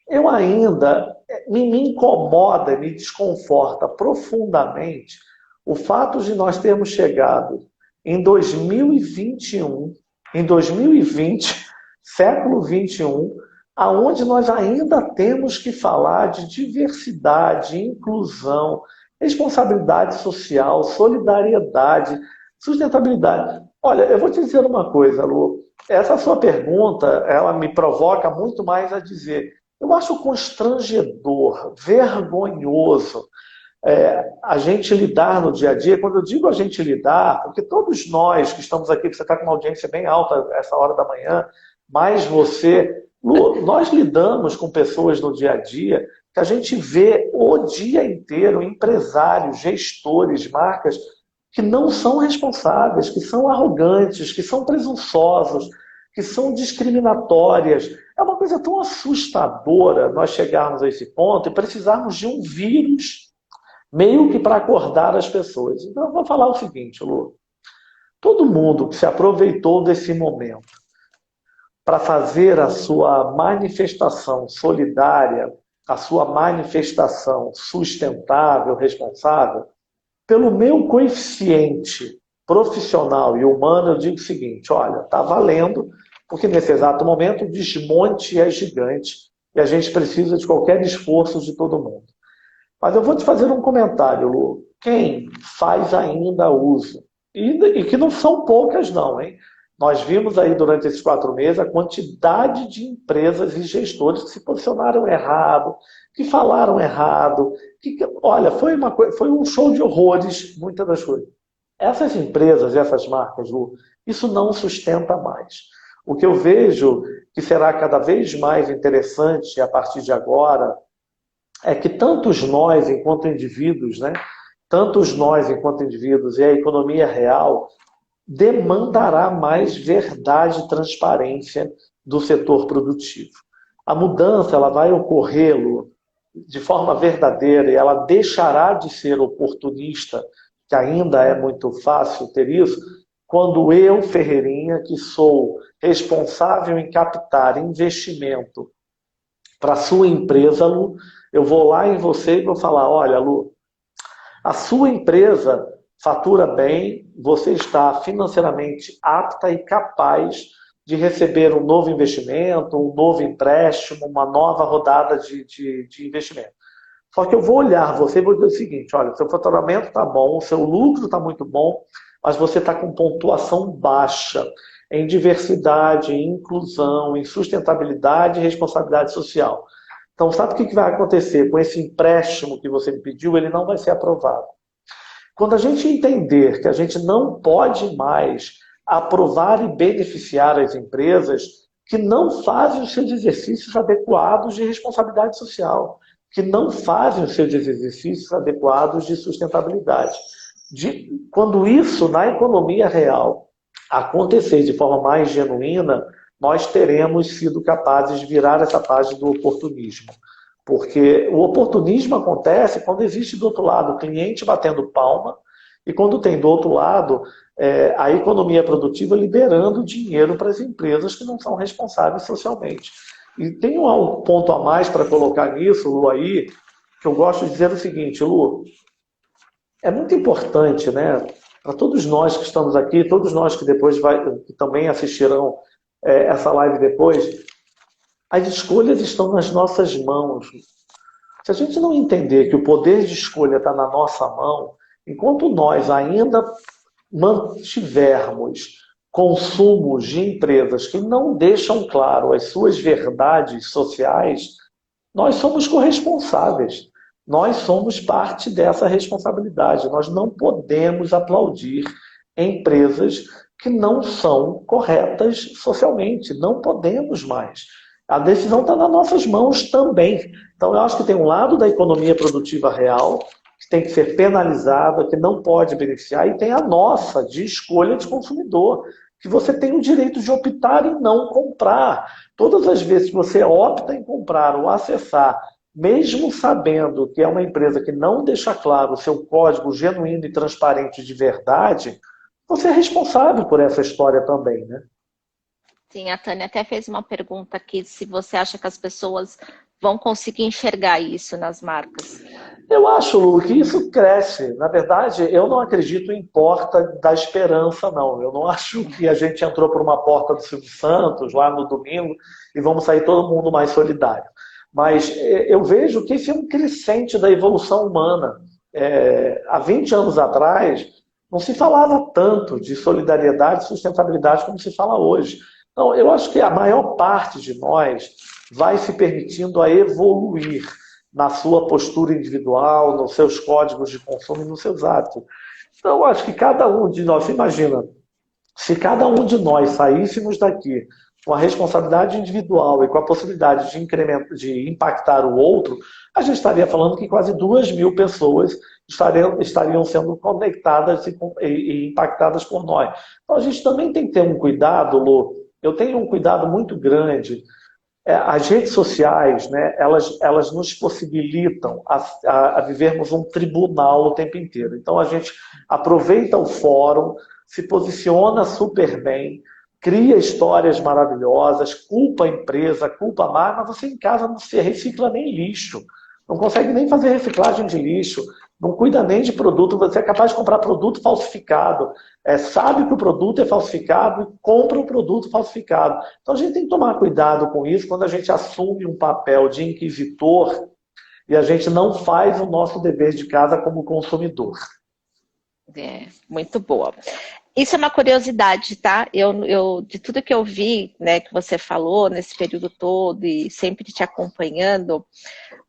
eu ainda me incomoda, me desconforta profundamente o fato de nós termos chegado em 2021, em 2020, século 21, aonde nós ainda temos que falar de diversidade, inclusão, responsabilidade social, solidariedade, sustentabilidade. Olha, eu vou te dizer uma coisa, Lu. Essa sua pergunta, ela me provoca muito mais a dizer, eu acho constrangedor, vergonhoso a gente lidar no dia a dia. Quando eu digo a gente lidar, porque todos nós que estamos aqui, que você está com uma audiência bem alta essa hora da manhã, mais você, Lu, nós lidamos com pessoas no dia a dia que a gente vê o dia inteiro empresários, gestores, marcas que não são responsáveis, que são arrogantes, que são presunçosos, que são discriminatórias. É uma coisa tão assustadora nós chegarmos a esse ponto e precisarmos de um vírus meio que para acordar as pessoas. Então, eu vou falar o seguinte, Lu. Todo mundo que se aproveitou desse momento para fazer a sua manifestação solidária, a sua manifestação sustentável, responsável, pelo meu coeficiente profissional e humano, eu digo o seguinte: olha, está valendo, porque nesse exato momento o desmonte é gigante e a gente precisa de qualquer esforço de todo mundo. Mas eu vou te fazer um comentário, Lu. Quem faz ainda uso, e que não são poucas não, hein? Nós vimos aí durante esses 4 meses a quantidade de empresas e gestores que se posicionaram errado, que falaram errado, olha, foi um show de horrores, muitas das coisas. Essas empresas, essas marcas, Lu, isso não sustenta mais. O que eu vejo que será cada vez mais interessante a partir de agora é que tantos nós, enquanto indivíduos, né? Tantos nós, enquanto indivíduos, e a economia real demandará mais verdade e transparência do setor produtivo. A mudança ela vai ocorrer, Lu, de forma verdadeira e ela deixará de ser oportunista, que ainda é muito fácil ter isso, quando eu, Ferreirinha, que sou responsável em captar investimento para a sua empresa, Lu, eu vou lá em você e vou falar: olha, Lu, a sua empresa fatura bem, você está financeiramente apta e capaz de receber um novo investimento, um novo empréstimo, uma nova rodada de investimento. Só que eu vou olhar você e vou dizer o seguinte, olha, seu faturamento está bom, seu lucro está muito bom, mas você está com pontuação baixa em diversidade, em inclusão, em sustentabilidade e responsabilidade social. Então, sabe o que vai acontecer com esse empréstimo que você me pediu? Ele não vai ser aprovado. Quando a gente entender que a gente não pode mais aprovar e beneficiar as empresas que não fazem os seus exercícios adequados de responsabilidade social, que não fazem os seus exercícios adequados de sustentabilidade. Quando isso, na economia real, acontecer de forma mais genuína, nós teremos sido capazes de virar essa página do oportunismo. Porque o oportunismo acontece quando existe do outro lado o cliente batendo palma e quando tem do outro lado a economia produtiva liberando dinheiro para as empresas que não são responsáveis socialmente. E tem um ponto a mais para colocar nisso, Lu, aí, que eu gosto de dizer o seguinte, Lu, é muito importante, né, para todos nós que estamos aqui, todos nós que depois que também assistirão essa live depois, as escolhas estão nas nossas mãos. Se a gente não entender que o poder de escolha está na nossa mão, enquanto nós ainda mantivermos consumos de empresas que não deixam claro as suas verdades sociais, nós somos corresponsáveis. Nós somos parte dessa responsabilidade. Nós não podemos aplaudir empresas que não são corretas socialmente. Não podemos mais. A decisão está nas nossas mãos também. Então, eu acho que tem um lado da economia produtiva real que tem que ser penalizada, que não pode beneficiar, e tem a nossa, de escolha de consumidor, que você tem o direito de optar em não comprar. Todas as vezes que você opta em comprar ou acessar, mesmo sabendo que é uma empresa que não deixa claro o seu código genuíno e transparente de verdade, você é responsável por essa história também, né? Sim, a Tânia até fez uma pergunta aqui, se você acha que as pessoas vão conseguir enxergar isso nas marcas. Eu acho, Lu, que isso cresce. Na verdade, eu não acredito em porta da esperança, não. Eu não acho que a gente entrou por uma porta do Silvio Santos lá no domingo e vamos sair todo mundo mais solidário. Mas eu vejo que esse é um crescente da evolução humana. Há 20 anos atrás, não se falava tanto de solidariedade e sustentabilidade como se fala hoje. Então, eu acho que a maior parte de nós vai se permitindo a evoluir na sua postura individual, nos seus códigos de consumo e nos seus hábitos. Então, eu acho que cada um de nós, você imagina, se cada um de nós saíssemos daqui com a responsabilidade individual e com a possibilidade de impactar o outro, a gente estaria falando que quase 2.000 pessoas estariam sendo conectadas e impactadas por nós. Então, a gente também tem que ter um cuidado, Lu. Eu tenho um cuidado muito grande. As redes sociais, né, elas nos possibilitam a vivermos um tribunal o tempo inteiro. Então, a gente aproveita o fórum, se posiciona super bem, cria histórias maravilhosas, culpa a empresa, culpa a marca, mas você em casa não se recicla nem lixo. Não consegue nem fazer reciclagem de lixo, não cuida nem de produto, você é capaz de comprar produto falsificado, sabe que o produto é falsificado e compra o produto falsificado. Então a gente tem que tomar cuidado com isso quando a gente assume um papel de inquisitor e a gente não faz o nosso dever de casa como consumidor. Muito boa. Isso é uma curiosidade, tá? De tudo que eu vi, né, que você falou nesse período todo e sempre te acompanhando,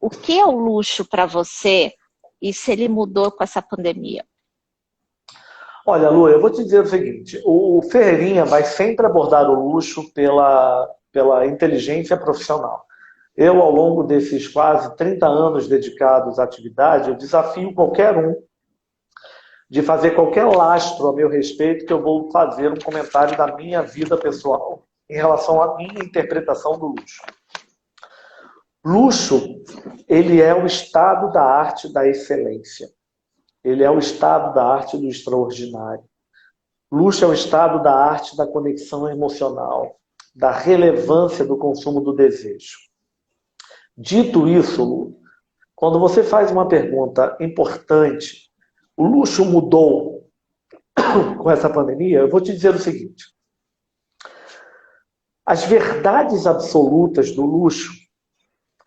o que é o luxo para você e se ele mudou com essa pandemia? Olha, Lu, eu vou te dizer o seguinte, o Ferreirinha vai sempre abordar o luxo pela inteligência profissional. Eu, ao longo desses quase 30 anos dedicados à atividade, eu desafio qualquer um de fazer qualquer lastro a meu respeito que eu vou fazer um comentário da minha vida pessoal em relação à minha interpretação do luxo. Luxo, ele é o estado da arte da excelência. Ele é o estado da arte do extraordinário. Luxo é o estado da arte da conexão emocional, da relevância do consumo do desejo. Dito isso, Lu, quando você faz uma pergunta importante, o luxo mudou com essa pandemia, eu vou te dizer o seguinte: as verdades absolutas do luxo,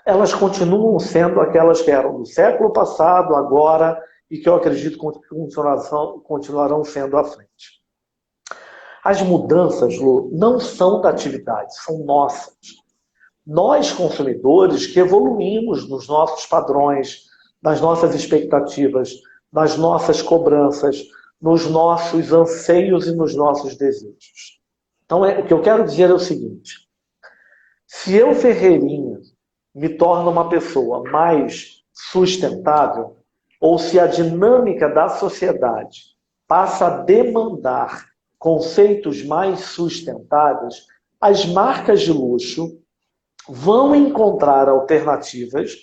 elas continuam sendo aquelas que eram do século passado, agora, e que eu acredito que continuarão sendo à frente. As mudanças, Lu, não são da atividade, são nossas. Nós, consumidores, que evoluímos nos nossos padrões, nas nossas expectativas, nas nossas cobranças, nos nossos anseios e nos nossos desejos. Então, o que eu quero dizer é o seguinte: se eu, Ferreirinha, me torno uma pessoa mais sustentável, ou se a dinâmica da sociedade passa a demandar conceitos mais sustentáveis, as marcas de luxo vão encontrar alternativas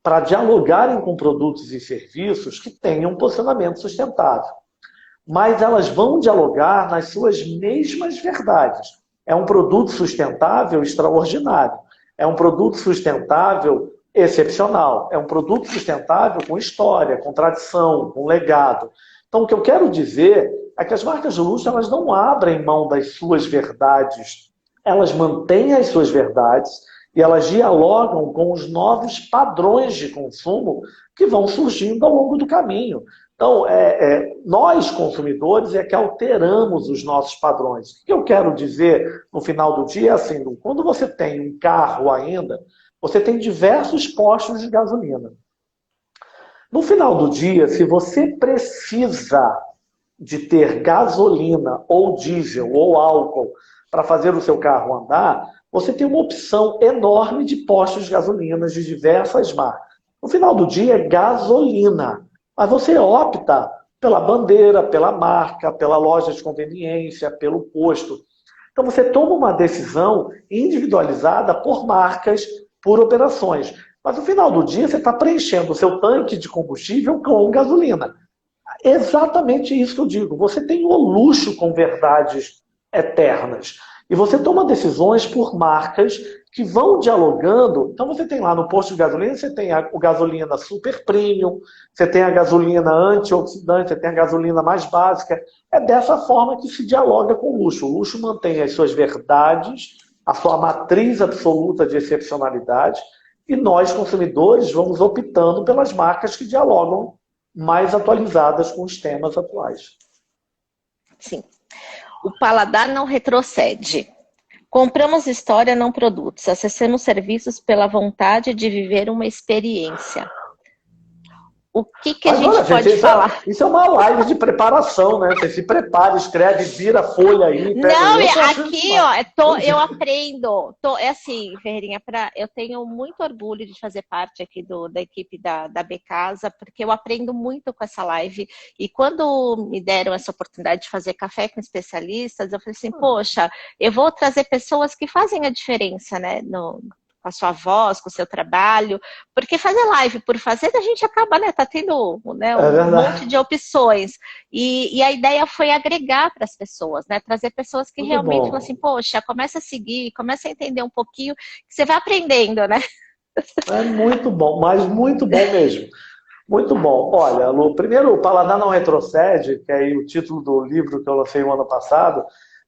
para dialogarem com produtos e serviços que tenham um posicionamento sustentável. Mas elas vão dialogar nas suas mesmas verdades. É um produto sustentável extraordinário. É um produto sustentável excepcional. É um produto sustentável com história, com tradição, com legado. Então, o que eu quero dizer é que as marcas de luxo, elas não abrem mão das suas verdades. Elas mantêm as suas verdades e elas dialogam com os novos padrões de consumo que vão surgindo ao longo do caminho. Então, nós, consumidores, é que alteramos os nossos padrões. O que eu quero dizer no final do dia é assim: quando você tem um carro ainda, você tem diversos postos de gasolina. No final do dia, se você precisa de ter gasolina, ou diesel, ou álcool para fazer o seu carro andar, você tem uma opção enorme de postos de gasolina de diversas marcas. No final do dia, é gasolina. Mas você opta pela bandeira, pela marca, pela loja de conveniência, pelo posto. Então você toma uma decisão individualizada por marcas, por operações. Mas no final do dia você está preenchendo o seu tanque de combustível com gasolina. É exatamente isso que eu digo. Você tem o luxo com verdades eternas. E você toma decisões por marcas que vão dialogando. Então você tem lá no posto de gasolina, você tem a gasolina super premium, você tem a gasolina antioxidante, você tem a gasolina mais básica. É dessa forma que se dialoga com o luxo. O luxo mantém as suas verdades, a sua matriz absoluta de excepcionalidade, e nós, consumidores, vamos optando pelas marcas que dialogam mais atualizadas com os temas atuais. Sim. O paladar não retrocede. Compramos história, não produtos. Acessamos serviços pela vontade de viver uma experiência. O que a gente pode falar? Isso é uma live de preparação, né? Você se prepara, escreve, vira a folha aí. Não, aqui, ó, eu aprendo. É assim, Ferreirinha, eu tenho muito orgulho de fazer parte aqui da equipe da Becasa, porque eu aprendo muito com essa live. E quando me deram essa oportunidade de fazer café com especialistas, eu falei assim, poxa, eu vou trazer pessoas que fazem a diferença, né? Com a sua voz, com o seu trabalho, porque fazer live por fazer, a gente acaba, né, tá tendo, né, um monte de opções, e a ideia foi agregar para as pessoas, né, trazer pessoas que realmente falam assim, poxa, começa a seguir, começa a entender um pouquinho, que você vai aprendendo, né? É muito bom, mas muito bom mesmo. Muito bom. Olha, Lu, primeiro, o Paladar Não Retrocede, que é aí o título do livro que eu lancei no ano passado.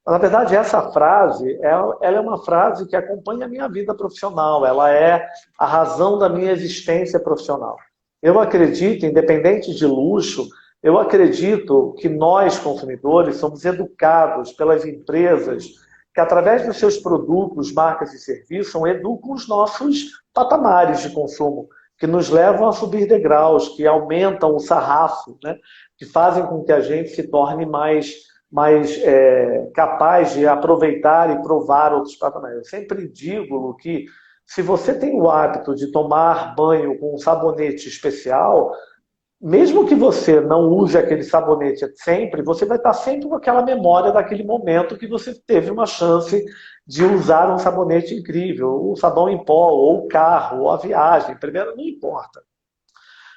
Na verdade, essa frase, ela é uma frase que acompanha a minha vida profissional, ela é a razão da minha existência profissional. Eu acredito, independente de luxo, eu acredito que nós, consumidores, somos educados pelas empresas que, através dos seus produtos, marcas e serviços, educam os nossos patamares de consumo, que nos levam a subir degraus, que aumentam o sarrafo, né? Que fazem com que a gente se torne mais capaz de aproveitar e provar outros patamares. Eu sempre digo, Lu, que se você tem o hábito de tomar banho com um sabonete especial, mesmo que você não use aquele sabonete sempre, você vai estar sempre com aquela memória daquele momento que você teve uma chance de usar um sabonete incrível, o sabão em pó, ou o carro, ou a viagem, primeiro não importa.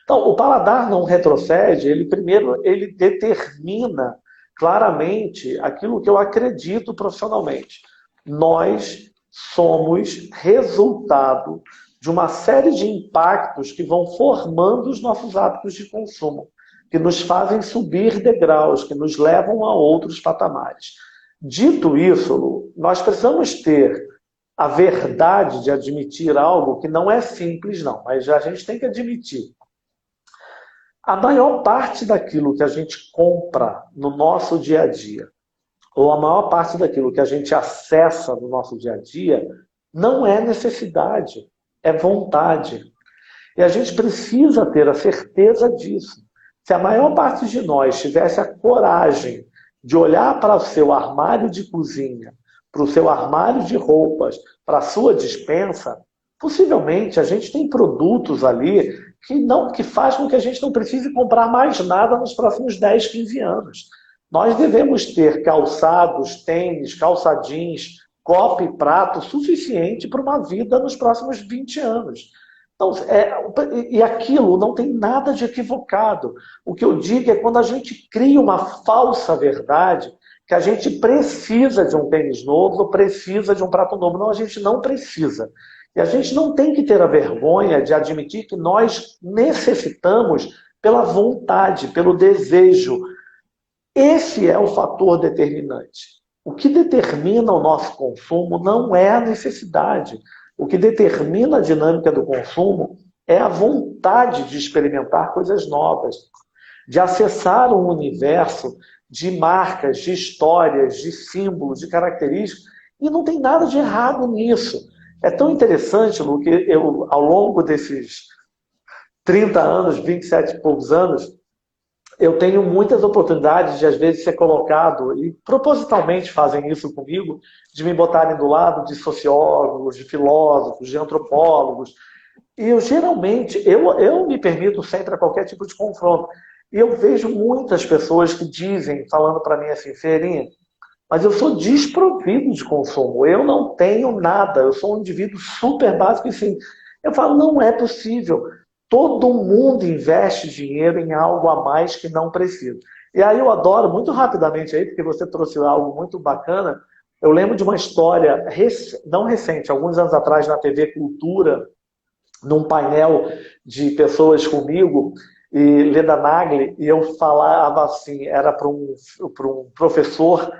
Então, o paladar não retrocede, ele determina claramente aquilo que eu acredito profissionalmente. Nós somos resultado de uma série de impactos que vão formando os nossos hábitos de consumo. que nos fazem subir degraus, que nos levam a outros patamares. Dito isso, Lu, nós precisamos ter a verdade de admitir algo que não é simples, não, mas a gente tem que admitir. A maior parte daquilo que a gente compra no nosso dia a dia, ou a maior parte daquilo que a gente acessa no nosso dia a dia, não é necessidade, é vontade. E a gente precisa ter a certeza disso. Se a maior parte de nós tivesse a coragem de olhar para o seu armário de cozinha, para o seu armário de roupas, para a sua despensa, possivelmente a gente tem produtos ali que faz com que a gente não precise comprar mais nada nos próximos 10, 15 anos. Nós devemos ter calçados, tênis, calça jeans, copo e prato suficiente para uma vida nos próximos 20 anos. Então, e aquilo não tem nada de equivocado. O que eu digo é quando a gente cria uma falsa verdade, que a gente precisa de um tênis novo ou precisa de um prato novo. Não, a gente não precisa. E a gente não tem que ter a vergonha de admitir que nós necessitamos pela vontade, pelo desejo. Esse é o fator determinante. O que determina o nosso consumo não é a necessidade. O que determina a dinâmica do consumo é a vontade de experimentar coisas novas, de acessar um universo de marcas, de histórias, de símbolos, de características, e não tem nada de errado nisso. É tão interessante, Lu, que eu, ao longo desses 30 anos, 27 e poucos anos, eu tenho muitas oportunidades de, às vezes, ser colocado, e propositalmente fazem isso comigo, de me botarem do lado de sociólogos, de filósofos, de antropólogos. E eu, geralmente, eu me permito sempre a qualquer tipo de confronto. E eu vejo muitas pessoas que dizem, falando para mim assim, Ferreirinha, mas eu sou desprovido de consumo, eu não tenho nada, eu sou um indivíduo super básico e sim. Eu falo, não é possível. Todo mundo investe dinheiro em algo a mais que não precisa. E aí eu adoro, muito rapidamente aí, porque você trouxe algo muito bacana, eu lembro de uma história, não recente, alguns anos atrás na TV Cultura, num painel de pessoas comigo, e Leda Nagli, e eu falava assim, era para um professor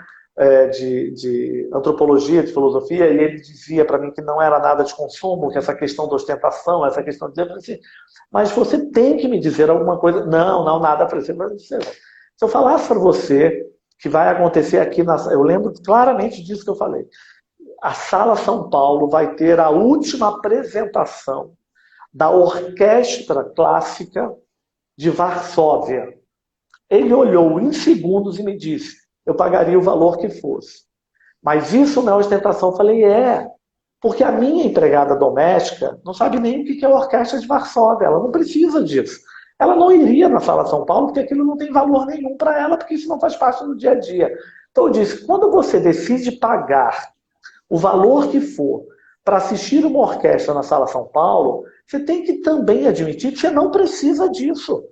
de antropologia, de filosofia, e ele dizia para mim que não era nada de consumo, que essa questão da ostentação, essa questão de... Assim, mas você tem que me dizer alguma coisa. Não, nada para você. Se eu falasse para você que vai acontecer aqui, eu lembro claramente disso que eu falei. A Sala São Paulo vai ter a última apresentação da Orquestra Clássica de Varsóvia. Ele olhou em segundos e me disse, eu pagaria o valor que fosse. Mas isso não é ostentação. Eu falei, porque a minha empregada doméstica não sabe nem o que é a Orquestra de Varsóvia, ela não precisa disso. Ela não iria na Sala São Paulo porque aquilo não tem valor nenhum para ela, porque isso não faz parte do dia a dia. Então eu disse, quando você decide pagar o valor que for para assistir uma orquestra na Sala São Paulo, você tem que também admitir que você não precisa disso.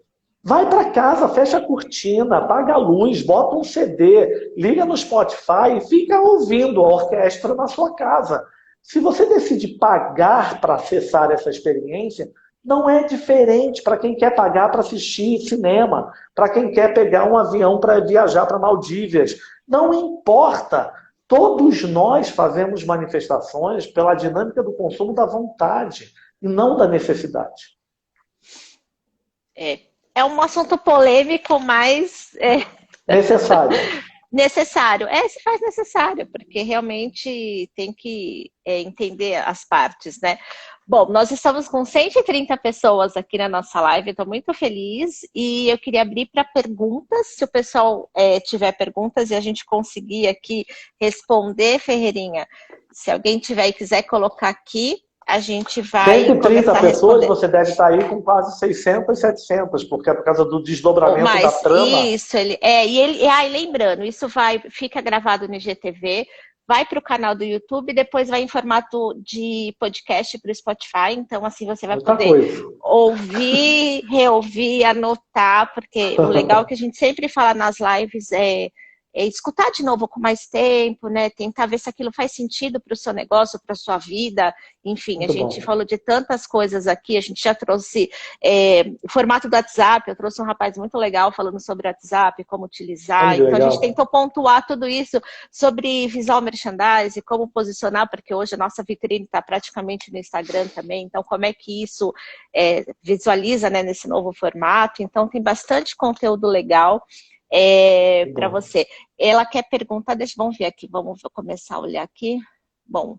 Vai para casa, fecha a cortina, apaga a luz, bota um CD, liga no Spotify e fica ouvindo a orquestra na sua casa. Se você decide pagar para acessar essa experiência, não é diferente para quem quer pagar para assistir cinema, para quem quer pegar um avião para viajar para Maldívias. Não importa. Todos nós fazemos manifestações pela dinâmica do consumo da vontade e não da necessidade. É um assunto polêmico, mas... Necessário. Necessário. Se faz necessário, porque realmente tem que entender as partes, né? Bom, nós estamos com 130 pessoas aqui na nossa live, estou muito feliz e eu queria abrir para perguntas, se o pessoal tiver perguntas e a gente conseguir aqui responder, Ferreirinha, se alguém tiver e quiser colocar aqui, a gente vai 130 pessoas, você deve estar aí com quase 600, 700, porque é por causa do desdobramento da trama. Isso, e lembrando, isso fica gravado no IGTV, vai para o canal do YouTube, depois vai em formato de podcast para o Spotify, então assim você vai poder ouvir, reouvir, anotar, porque o legal que a gente sempre fala nas lives é escutar de novo com mais tempo, né? Tentar ver se aquilo faz sentido para o seu negócio, para a sua vida. Enfim, a Muito gente bom. falou de tantas coisas aqui, a gente já trouxe o formato do WhatsApp, eu trouxe um rapaz muito legal falando sobre o WhatsApp, como Olha utilizar. que Então a gente legal. tentou pontuar tudo isso sobre visual merchandising, como posicionar, porque hoje a nossa vitrine está praticamente no Instagram também, então como é que isso visualiza, né, nesse novo formato. Então tem bastante conteúdo legal Muito para bom. você. Ela quer perguntar, vamos ver aqui, vamos começar a olhar aqui. Bom,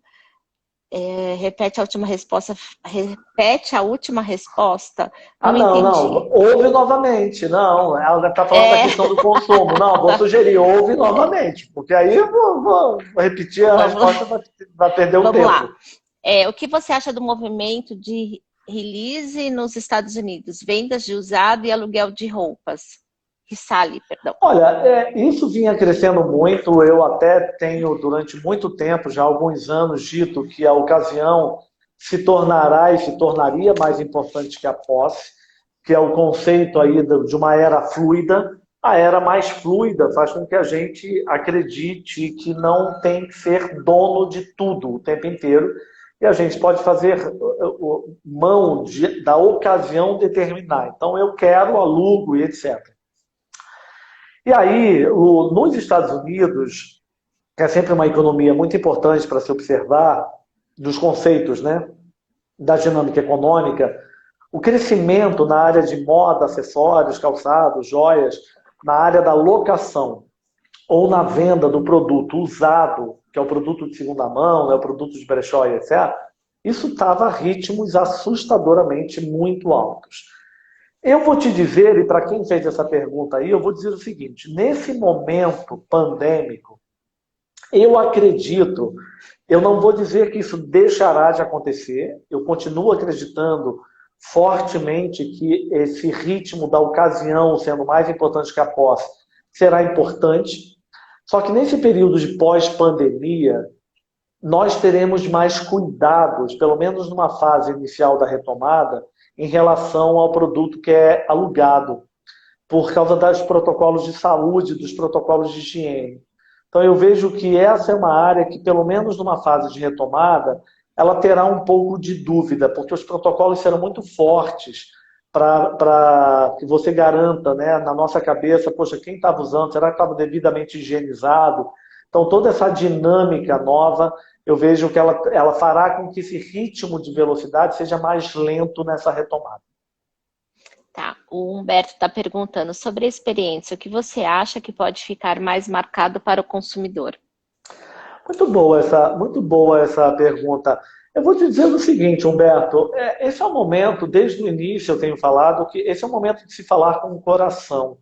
repete a última resposta. Repete a última resposta. Ah, Não não, não. entendi. Ouve novamente. Não, ela está falando da É, questão do consumo. Não, vou sugerir, ouve novamente, porque aí eu vou repetir a vamos, resposta, vai perder o vamos lá. tempo. O que você acha do movimento de release nos Estados Unidos? Vendas de usado e aluguel de roupas. Resale, perdão. Olha, isso vinha crescendo muito. Eu até tenho, durante muito tempo, já há alguns anos, dito que a ocasião se tornará e se tornaria mais importante que a posse, que é o conceito aí de uma era fluida. A era mais fluida faz com que a gente acredite que não tem que ser dono de tudo o tempo inteiro, e a gente pode fazer mão da ocasião determinar. Então, eu quero, alugo e etc. E aí, nos Estados Unidos, que é sempre uma economia muito importante para se observar, dos conceitos, né, da dinâmica econômica, o crescimento na área de moda, acessórios, calçados, joias, na área da locação ou na venda do produto usado, que é o produto de segunda mão, é o produto de brechó, etc., isso estava a ritmos assustadoramente muito altos. Eu vou te dizer, e para quem fez essa pergunta aí, eu vou dizer o seguinte: nesse momento pandêmico, eu acredito, eu não vou dizer que isso deixará de acontecer, eu continuo acreditando fortemente que esse ritmo da ocasião, sendo mais importante que a posse, será importante. Só que nesse período de pós-pandemia, nós teremos mais cuidados, pelo menos numa fase inicial da retomada, em relação ao produto que é alugado, por causa dos protocolos de saúde, dos protocolos de higiene. Então eu vejo que essa é uma área que, pelo menos numa fase de retomada, ela terá um pouco de dúvida, porque os protocolos serão muito fortes para que você garanta, né, na nossa cabeça, poxa, quem estava usando, será que estava devidamente higienizado? Então toda essa dinâmica nova, eu vejo que ela fará com que esse ritmo de velocidade seja mais lento nessa retomada. Tá, o Humberto está perguntando sobre a experiência. O que você acha que pode ficar mais marcado para o consumidor? Muito boa essa pergunta. Eu vou te dizer o seguinte, Humberto, esse é o momento, desde o início eu tenho falado que esse é o momento de se falar com o coração.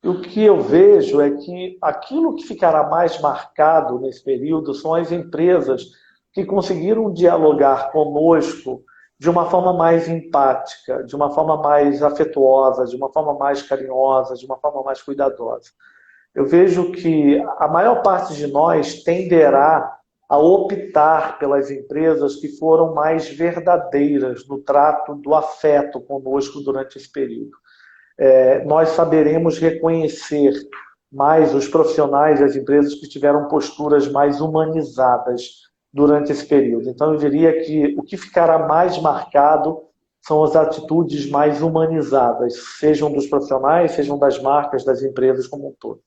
E o que eu vejo é que aquilo que ficará mais marcado nesse período são as empresas que conseguiram dialogar conosco de uma forma mais empática, de uma forma mais afetuosa, de uma forma mais carinhosa, de uma forma mais cuidadosa. Eu vejo que a maior parte de nós tenderá a optar pelas empresas que foram mais verdadeiras no trato do afeto conosco durante esse período. Nós saberemos reconhecer mais os profissionais e as empresas que tiveram posturas mais humanizadas durante esse período. Então, eu diria que o que ficará mais marcado são as atitudes mais humanizadas, sejam dos profissionais, sejam das marcas, das empresas como um todo.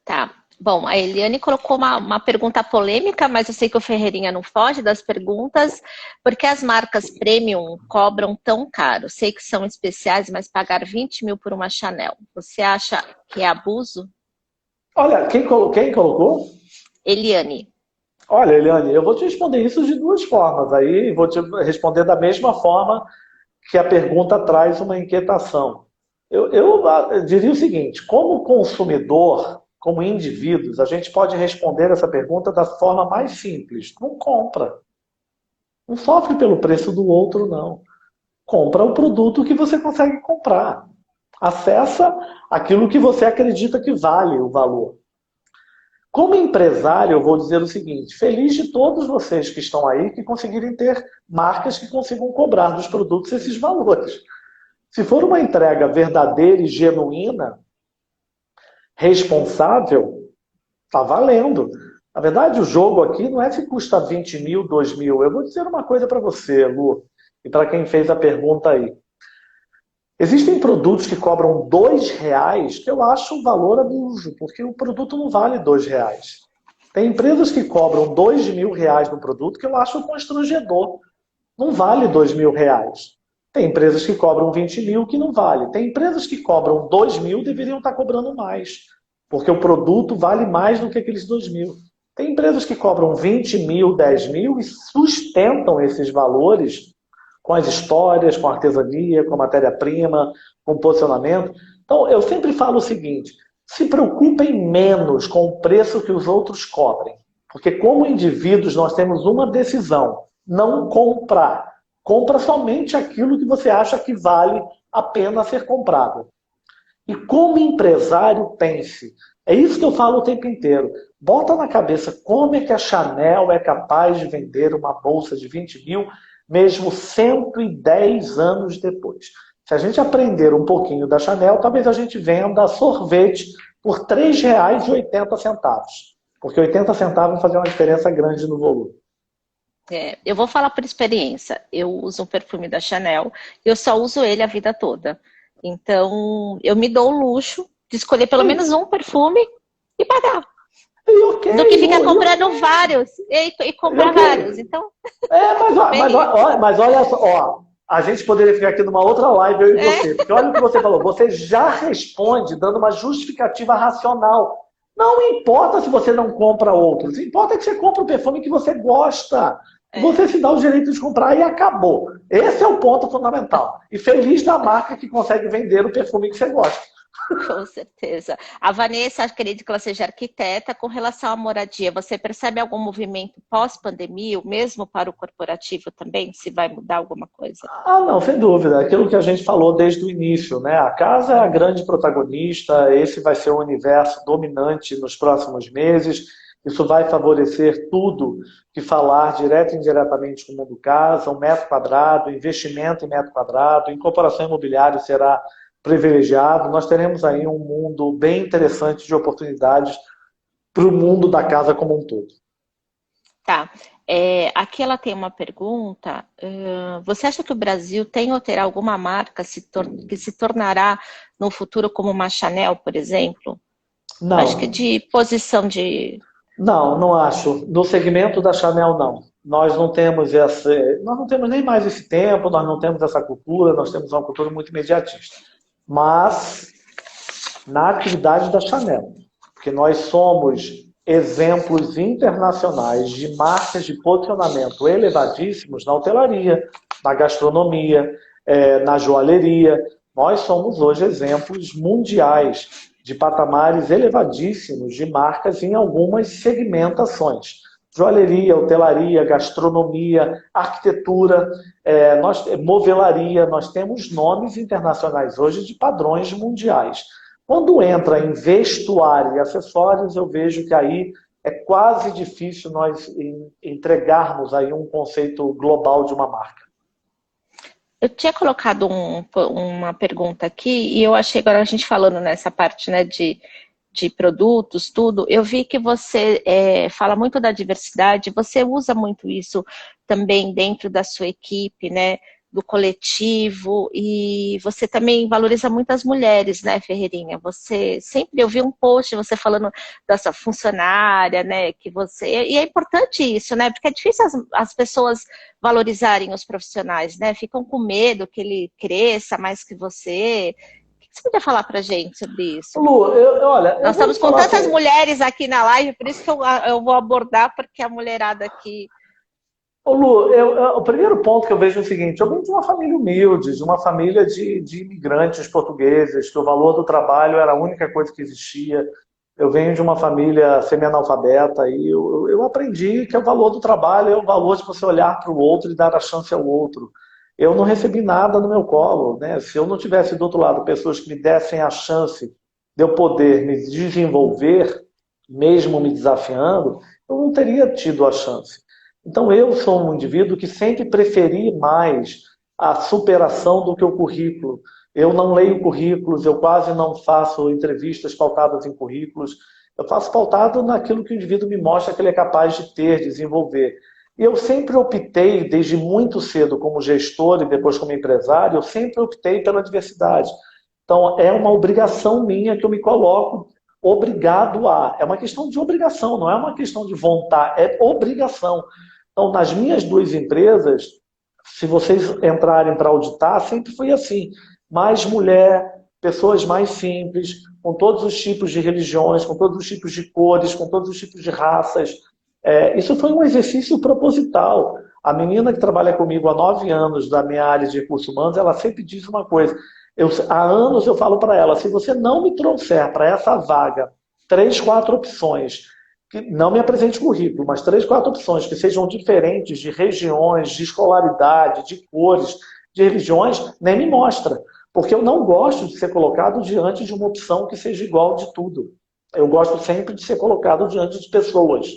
Tá. Bom, a Eliane colocou uma pergunta polêmica, mas eu sei que o Ferreirinha não foge das perguntas. Por que as marcas premium cobram tão caro? Sei que são especiais, mas pagar 20 mil por uma Chanel, você acha que é abuso? Olha, quem colocou? Eliane. Olha, Eliane, eu vou te responder isso de duas formas. Aí vou te responder da mesma forma que a pergunta traz uma inquietação. Eu diria o seguinte: como consumidor, como indivíduos, a gente pode responder essa pergunta da forma mais simples. Não compra. Não sofre pelo preço do outro, não. Compra o produto que você consegue comprar. Acessa aquilo que você acredita que vale o valor. Como empresário, eu vou dizer o seguinte: feliz de todos vocês que estão aí que conseguirem ter marcas que consigam cobrar dos produtos esses valores. Se for uma entrega verdadeira e genuína, responsável, tá valendo. Na verdade, o jogo aqui não é se custa 20 mil, 2 mil. Eu vou dizer uma coisa para você, Lu, e para quem fez a pergunta aí. Existem produtos que cobram R$ 2 que eu acho um valor abuso, porque o produto não vale R$ 2. Tem empresas que cobram R$ 2.000 no produto que eu acho constrangedor. Não vale R$ 2.000. Tem empresas que cobram 20 mil que não vale. Tem empresas que cobram 2 mil deveriam estar cobrando mais, porque o produto vale mais do que aqueles 2 mil. Tem empresas que cobram 20 mil, 10 mil e sustentam esses valores com as histórias, com a artesania, com a matéria-prima, com o posicionamento. Então, eu sempre falo o seguinte, se preocupem menos com o preço que os outros cobrem, porque como indivíduos nós temos uma decisão, não comprar. Compra somente aquilo que você acha que vale a pena ser comprado. E como empresário, pense. É isso que eu falo o tempo inteiro. Bota na cabeça como é que a Chanel é capaz de vender uma bolsa de 20 mil, mesmo 110 anos depois. Se a gente aprender um pouquinho da Chanel, talvez a gente venda sorvete por R$ 3,80. Porque 80 centavos fazem uma diferença grande no volume. Eu vou falar por experiência. Eu uso um perfume da Chanel, eu só uso ele a vida toda. Então, eu me dou o luxo de escolher pelo menos um perfume e pagar. Okay, do que ficar comprando vários e comprar vários. Então. Mas olha só, ó, a gente poderia ficar aqui numa outra live, eu e você. Porque olha o que você falou. Você já responde dando uma justificativa racional. Não importa se você não compra outros. Importa que você compra o perfume que você gosta. Você se dá o direito de comprar e acabou. Esse é o ponto fundamental. E feliz da marca que consegue vender o perfume que você gosta. Com certeza. A Vanessa, acredito que ela seja arquiteta. Com relação à moradia, você percebe algum movimento pós-pandemia, mesmo para o corporativo também, se vai mudar alguma coisa? Ah, não, sem dúvida. Aquilo que a gente falou desde o início, né? A casa é a grande protagonista, esse vai ser o universo dominante nos próximos meses. Isso vai favorecer tudo que falar direto e indiretamente com o mundo casa, um metro quadrado, investimento em metro quadrado, incorporação imobiliária será privilegiado. Nós teremos aí um mundo bem interessante de oportunidades para o mundo da casa como um todo. Tá. Aqui ela tem uma pergunta. Você acha que o Brasil tem ou terá alguma marca que se tornará no futuro como uma Chanel, por exemplo? Não. Acho que de posição de... Não acho. No segmento da Chanel, não. Nós não temos nem mais esse tempo, nós não temos essa cultura, nós temos uma cultura muito imediatista. Mas na atividade da Chanel, porque nós somos exemplos internacionais de marcas de posicionamento elevadíssimos na hotelaria, na gastronomia, na joalheria. Nós somos hoje exemplos mundiais de patamares elevadíssimos de marcas em algumas segmentações. Joalheria, hotelaria, gastronomia, arquitetura, movelaria. Nós temos nomes internacionais hoje de padrões mundiais. Quando entra em vestuário e acessórios, eu vejo que aí é quase difícil nós entregarmos aí um conceito global de uma marca. Eu tinha colocado uma pergunta aqui e eu achei, agora a gente falando nessa parte, né, de produtos, tudo, eu vi que você fala muito da diversidade, você usa muito isso também dentro da sua equipe, né, do coletivo, e você também valoriza muito as mulheres, né, Ferreirinha? Eu vi um post você falando da sua funcionária, né, e é importante isso, né, porque é difícil as pessoas valorizarem os profissionais, né, ficam com medo que ele cresça mais que você. O que você podia falar pra gente sobre isso? Lu, olha... Nós estamos com tantas mulheres aqui na live, por isso que eu vou abordar, porque a mulherada aqui... Ô Lu, o primeiro ponto que eu vejo é o seguinte: eu venho de uma família humilde, de uma família de imigrantes portugueses, que o valor do trabalho era a única coisa que existia. Eu venho de uma família semi-analfabeta e eu aprendi que o valor do trabalho é o valor de você olhar para o outro e dar a chance ao outro. Eu não recebi nada no meu colo, né? Se eu não tivesse do outro lado pessoas que me dessem a chance de eu poder me desenvolver, mesmo me desafiando, eu não teria tido a chance. Então eu sou um indivíduo que sempre preferi mais a superação do que o currículo. Eu não leio currículos, eu quase não faço entrevistas pautadas em currículos. Eu faço pautado naquilo que o indivíduo me mostra que ele é capaz de ter, desenvolver. E eu sempre optei, desde muito cedo, como gestor e depois como empresário, eu sempre optei pela diversidade. Então, é uma obrigação minha que eu me coloco obrigado a. É uma questão de obrigação, não é uma questão de vontade, é obrigação. Então, nas minhas duas empresas, se vocês entrarem para auditar, sempre foi assim. Mais mulher, pessoas mais simples, com todos os tipos de religiões, com todos os tipos de cores, com todos os tipos de raças. Isso foi um exercício proposital. A menina que trabalha comigo há 9 anos da minha área de recursos humanos, ela sempre diz uma coisa. Há anos eu falo para ela, se você não me trouxer para essa vaga 3, 4 opções, que não me apresente currículo, mas 3, 4 opções que sejam diferentes de regiões, de escolaridade, de cores, de religiões, nem me mostra. Porque eu não gosto de ser colocado diante de uma opção que seja igual de tudo. Eu gosto sempre de ser colocado diante de pessoas.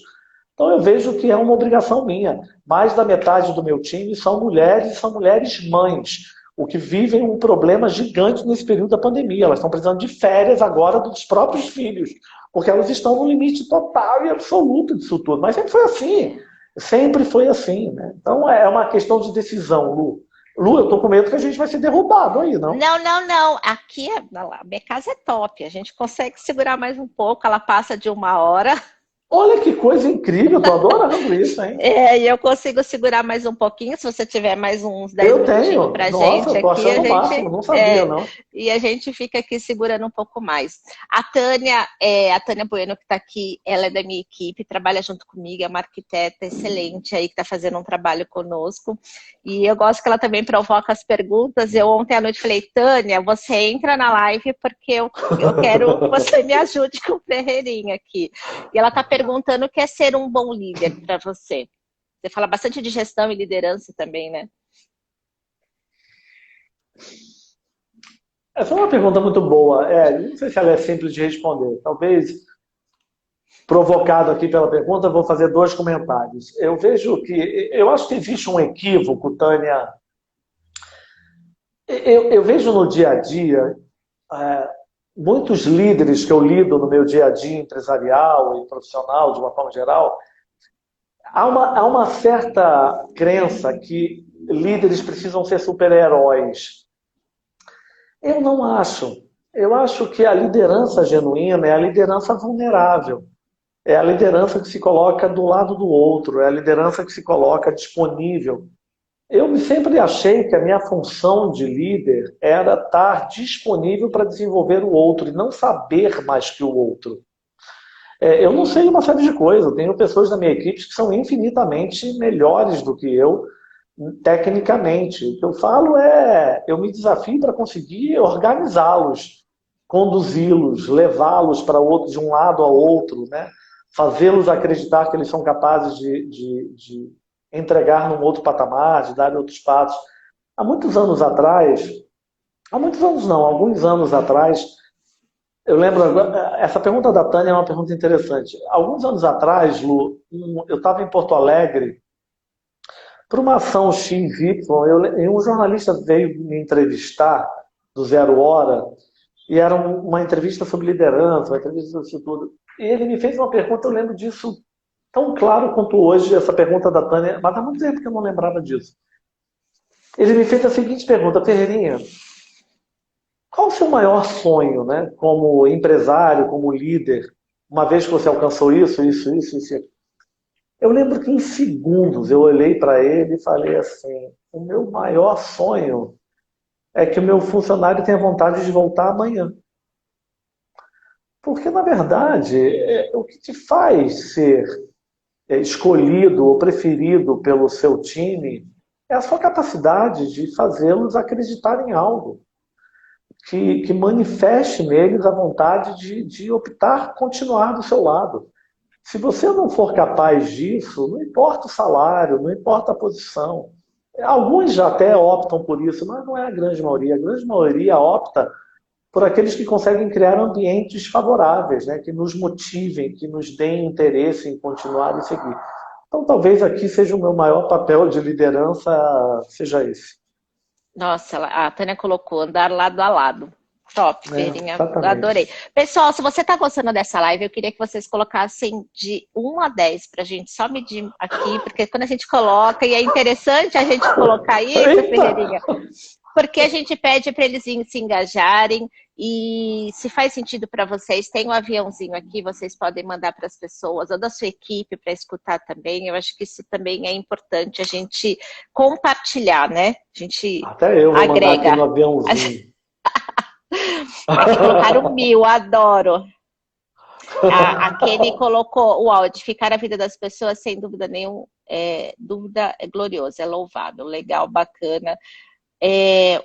Então eu vejo que é uma obrigação minha. Mais da metade do meu time são mulheres mães, o que vivem um problema gigante nesse período da pandemia. Elas estão precisando de férias agora dos próprios filhos, porque elas estão no limite total e absoluto disso tudo. Mas sempre foi assim. Sempre foi assim, né? Então é uma questão de decisão, Lu. Lu, eu tô com medo que a gente vai ser derrubado aí, não? Não, não, não. Aqui, a minha casa é top. A gente consegue segurar mais um pouco. Ela passa de 1 hora. Olha que coisa incrível, eu tô adorando isso, hein? E eu consigo segurar mais um pouquinho, se você tiver mais uns 10 Eu minutinhos tenho. pra Nossa, gente eu tô aqui, achando o máximo, não sabia, não. e a gente fica aqui segurando um pouco mais. A Tânia Bueno, que está aqui, ela é da minha equipe, trabalha junto comigo, é uma arquiteta excelente aí, que está fazendo um trabalho conosco. E eu gosto que ela também provoca as perguntas. Eu ontem à noite falei, Tânia, você entra na live porque eu quero que você me ajude com o Ferreirinha aqui. E ela está perguntando o que é ser um bom líder para você. Você fala bastante de gestão e liderança também, né? Essa é uma pergunta muito boa. Não sei se ela é simples de responder. Talvez, provocado aqui pela pergunta, vou fazer 2 comentários. Eu acho que existe um equívoco, Tânia. Eu vejo no dia a dia, é, muitos líderes que eu lido no meu dia a dia empresarial e profissional, de uma forma geral, há uma certa crença que líderes precisam ser super-heróis. Eu não acho. Eu acho que a liderança genuína é a liderança vulnerável. É a liderança que se coloca do lado do outro, é a liderança que se coloca disponível. Eu sempre achei que a minha função de líder era estar disponível para desenvolver o outro e não saber mais que o outro. Eu não sei uma série de coisas. Eu tenho pessoas da minha equipe que são infinitamente melhores do que eu, tecnicamente. O que eu falo eu me desafio para conseguir organizá-los, conduzi-los, levá-los para outro, de um lado ao outro, né? Fazê-los acreditar que eles são capazes de entregar num outro patamar, de dar outros passos. Há muitos anos atrás, há muitos anos não, alguns anos atrás, eu lembro, essa pergunta da Tânia é uma pergunta interessante. Alguns anos atrás, Lu, eu estava em Porto Alegre para uma ação XY, e um jornalista veio me entrevistar do Zero Hora, e era uma entrevista sobre liderança, uma entrevista sobre isso tudo. E ele me fez uma pergunta, eu lembro disso tão claro quanto hoje, essa pergunta da Tânia, mas há muito tempo que eu não lembrava disso. Ele me fez a seguinte pergunta, Ferreirinha, qual o seu maior sonho, né, como empresário, como líder, uma vez que você alcançou isso? Eu lembro que em segundos eu olhei para ele e falei assim, o meu maior sonho é que o meu funcionário tenha vontade de voltar amanhã. Porque, na verdade, o que te faz ser escolhido ou preferido pelo seu time é a sua capacidade de fazê-los acreditar em algo, que manifeste neles a vontade de optar continuar do seu lado. Se você não for capaz disso, não importa o salário, não importa a posição. Alguns já até optam por isso, mas não é a grande maioria. A grande maioria opta por aqueles que conseguem criar ambientes favoráveis, né, que nos motivem, que nos deem interesse em continuar e seguir. Então, talvez aqui seja o meu maior papel de liderança, seja esse. Nossa, a Tânia colocou andar lado a lado. Top, Ferreirinha, adorei. Exatamente. Pessoal, se você está gostando dessa live, eu queria que vocês colocassem de 1 a 10 para a gente só medir aqui, porque quando a gente coloca, e é interessante a gente colocar isso, Eita! Ferreirinha, porque a gente pede para eles se engajarem e se faz sentido para vocês, tem um aviãozinho aqui, vocês podem mandar para as pessoas ou da sua equipe para escutar também. Eu acho que isso também é importante a gente compartilhar, né? A gente Até eu vou mandar aqui no agrega. aviãozinho. Aqui colocaram 1000, adoro. A Kenny colocou o áudio, ficar a vida das pessoas sem dúvida nenhuma, dúvida é glorioso, é louvável, legal, bacana.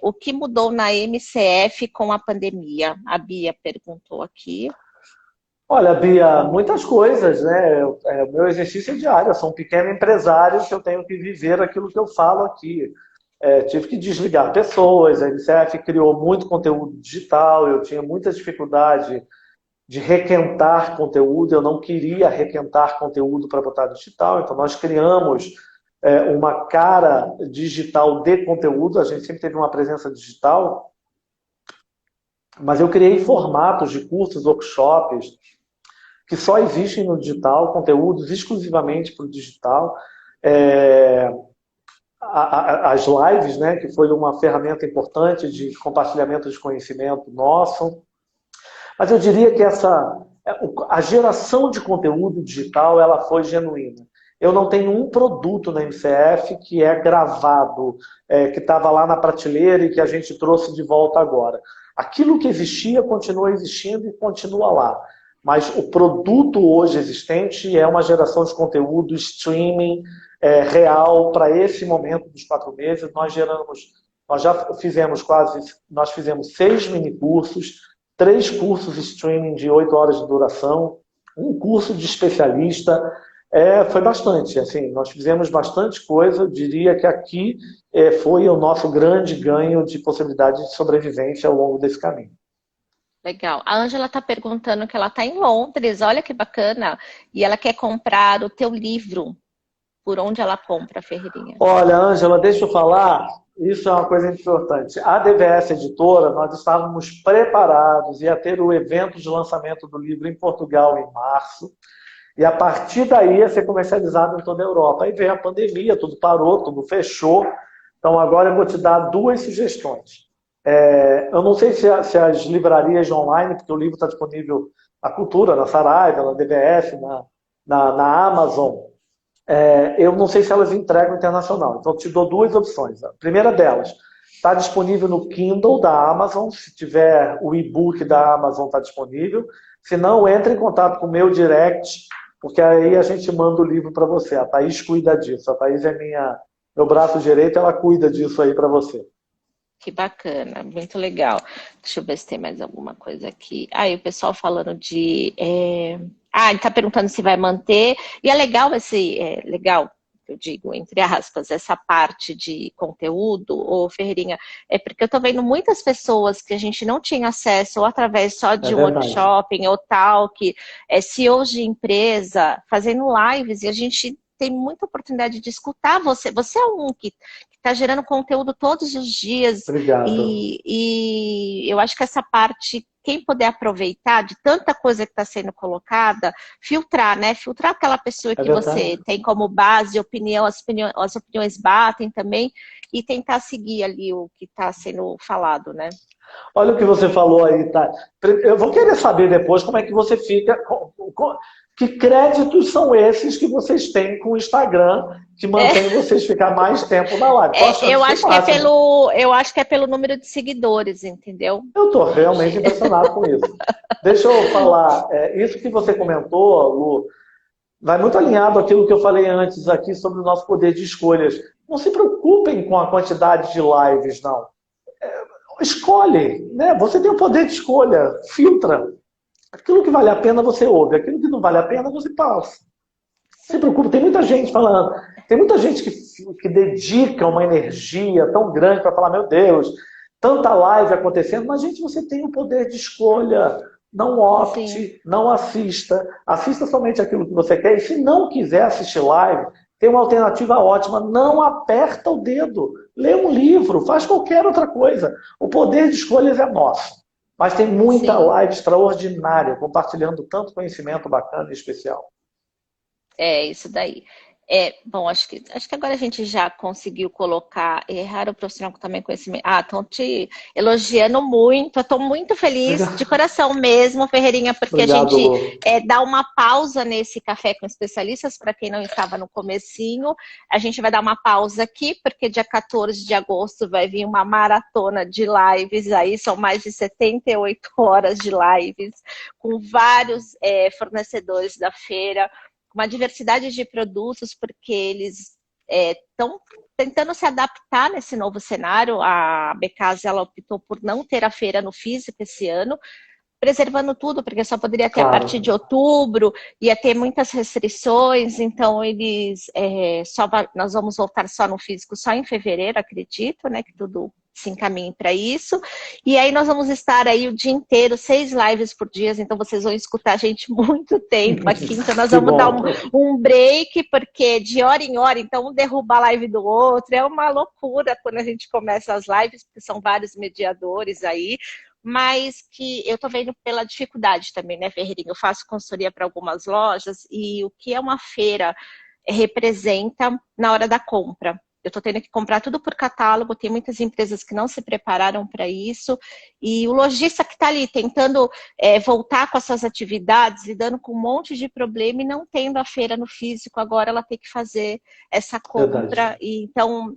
O que mudou na MCF com a pandemia? A Bia perguntou aqui. Olha, Bia, muitas coisas, né? O meu exercício é diário, eu sou um pequeno empresário que eu tenho que viver aquilo que eu falo aqui. Tive que desligar pessoas, a MCF criou muito conteúdo digital, eu tinha muita dificuldade de requentar conteúdo, eu não queria requentar conteúdo para botar digital, então nós criamos uma cara digital de conteúdo, a gente sempre teve uma presença digital, mas eu criei formatos de cursos, workshops, que só existem no digital, conteúdos exclusivamente para o digital. As lives, né, que foi uma ferramenta importante de compartilhamento de conhecimento nosso. Mas eu diria que a geração de conteúdo digital ela foi genuína. Eu não tenho um produto na MCF que é gravado, que estava lá na prateleira e que a gente trouxe de volta agora. Aquilo que existia continua existindo e continua lá. Mas o produto hoje existente é uma geração de conteúdo, streaming, real para esse momento dos 4 meses. Nós já fizemos nós fizemos 6 minicursos, 3 cursos streaming de 8 horas de duração, um curso de especialista. Foi bastante, assim, nós fizemos bastante coisa. Eu diria que aqui foi o nosso grande ganho de possibilidade de sobrevivência ao longo desse caminho. Legal. A Ângela está perguntando que ela está em Londres, olha que bacana, e ela quer comprar o teu livro. Por onde ela compra, Ferreirinha? Olha, Ângela, deixa eu falar, isso é uma coisa importante. A DVS Editora, nós estávamos preparados, ia ter o evento de lançamento do livro em Portugal em março, e a partir daí ia ser comercializado em toda a Europa. Aí veio a pandemia, tudo parou, tudo fechou. Então agora eu vou te dar 2 sugestões. Eu não sei se as livrarias online, porque o livro está disponível na Cultura, na Saraiva, na DVS, na Amazon. Eu não sei se elas entregam internacional. Então eu te dou 2 opções. A primeira delas, está disponível no Kindle da Amazon. Se tiver o e-book da Amazon, está disponível. Se não, entre em contato com o meu direct, porque aí a gente manda o livro para você. A Thaís cuida disso. A Thaís é meu braço direito, ela cuida disso aí para você. Que bacana, muito legal. Deixa eu ver se tem mais alguma coisa aqui. Aí o pessoal falando de... ele está perguntando se vai manter. E é legal legal, eu digo, entre aspas, essa parte de conteúdo, ô Ferreirinha, porque eu estou vendo muitas pessoas que a gente não tinha acesso, ou através só de workshop, ou talk, CEOs de empresa, fazendo lives, e a gente tem muita oportunidade de escutar você. Você é um que está gerando conteúdo todos os dias. Obrigado. E eu acho que essa parte, quem puder aproveitar de tanta coisa que está sendo colocada, filtrar, né? Filtrar aquela pessoa que você tem como base, as opiniões batem também, e tentar seguir ali o que está sendo falado, né? Olha o que você falou aí, tá? Eu vou querer saber depois como é que você fica... Que créditos são esses que vocês têm com o Instagram que mantém vocês ficar mais tempo na live? Eu acho que é pelo número de seguidores, entendeu? Eu estou realmente impressionado com isso. Deixa eu falar, isso que você comentou, Lu, vai muito alinhado àquilo que eu falei antes aqui sobre o nosso poder de escolhas. Não se preocupem com a quantidade de lives, não. Escolhe, né? Você tem o poder de escolha, filtra. Aquilo que vale a pena você ouve, aquilo que não vale a pena você passa. Não se preocupe, tem muita gente falando, tem muita gente que dedica uma energia tão grande para falar, meu Deus, tanta live acontecendo, mas gente, você tem o poder de escolha, não opte, sim, não assista somente aquilo que você quer, e se não quiser assistir live, tem uma alternativa ótima, não aperta o dedo, lê um livro, faz qualquer outra coisa. O poder de escolhas é nosso. Mas tem muita Sim. live extraordinária, compartilhando tanto conhecimento bacana e especial. É, isso daí. Bom, acho que agora a gente já conseguiu colocar, errar o profissional com também conhecimento. Ah, estão te elogiando muito, eu estou muito feliz, de Obrigado, coração mesmo, Ferreirinha, porque a obrigado, gente Lu. dá uma pausa nesse café com especialistas, para quem não estava no comecinho, a gente vai dar uma pausa aqui, porque dia 14 de agosto vai vir uma maratona de lives aí, são mais de 78 horas de lives, com vários fornecedores da feira, uma diversidade de produtos, porque eles estão tentando se adaptar nesse novo cenário. A Becasa, ela optou por não ter a feira no físico esse ano, preservando tudo, porque só poderia ter a partir de Claro, outubro, ia ter muitas restrições, então nós vamos voltar só no físico só em fevereiro, acredito, né, que tudo se encaminhe para isso, e aí nós vamos estar aí o dia inteiro, 6 lives por dia, então vocês vão escutar a gente muito tempo aqui, então nós que vamos dar bom. um break, porque de hora em hora, então um derruba a live do outro, é uma loucura quando a gente começa as lives, porque são vários mediadores aí, mas que eu estou vendo pela dificuldade também, né, Ferreirinha? Eu faço consultoria para algumas lojas e o que é uma feira representa na hora da compra. Eu estou tendo que comprar tudo por catálogo, tem muitas empresas que não se prepararam para isso, e o lojista que está ali tentando voltar com as suas atividades, lidando com um monte de problema e não tendo a feira no físico, agora ela tem que fazer essa Verdade. compra, e então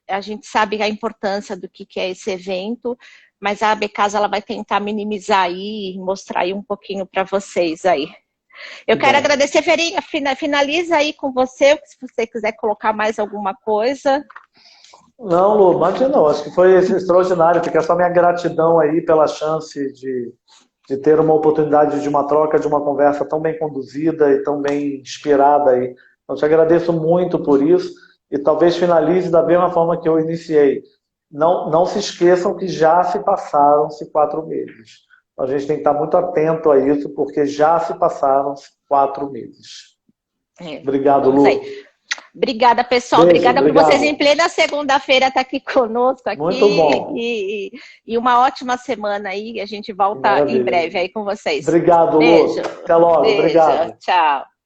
a gente sabe a importância do que é esse evento, mas a Becasa ela vai tentar minimizar aí e mostrar aí um pouquinho para vocês aí. Eu Que quero bom. agradecer, Ferinha, finaliza aí com você, se você quiser colocar mais alguma coisa. Não, Lu, imagina, não. Acho que foi extraordinário. Fica só minha gratidão aí pela chance de ter uma oportunidade de uma troca, de uma conversa tão bem conduzida e tão bem inspirada aí. Então, te agradeço muito por isso e talvez finalize da mesma forma que eu iniciei. Não, não se esqueçam que já se passaram-se 4 meses. A gente tem que estar muito atento a isso, porque já se passaram-se 4 meses. Obrigado, Vamos aí. Lu. Obrigada, pessoal. Beijo, Obrigada por vocês em obrigado. plena segunda-feira estar aqui conosco Muito aqui bom. e uma ótima semana aí. A gente Que volta em maravilha. breve aí com vocês. Obrigado, Beijo, Lu. Até logo. beijo, Obrigado. tchau.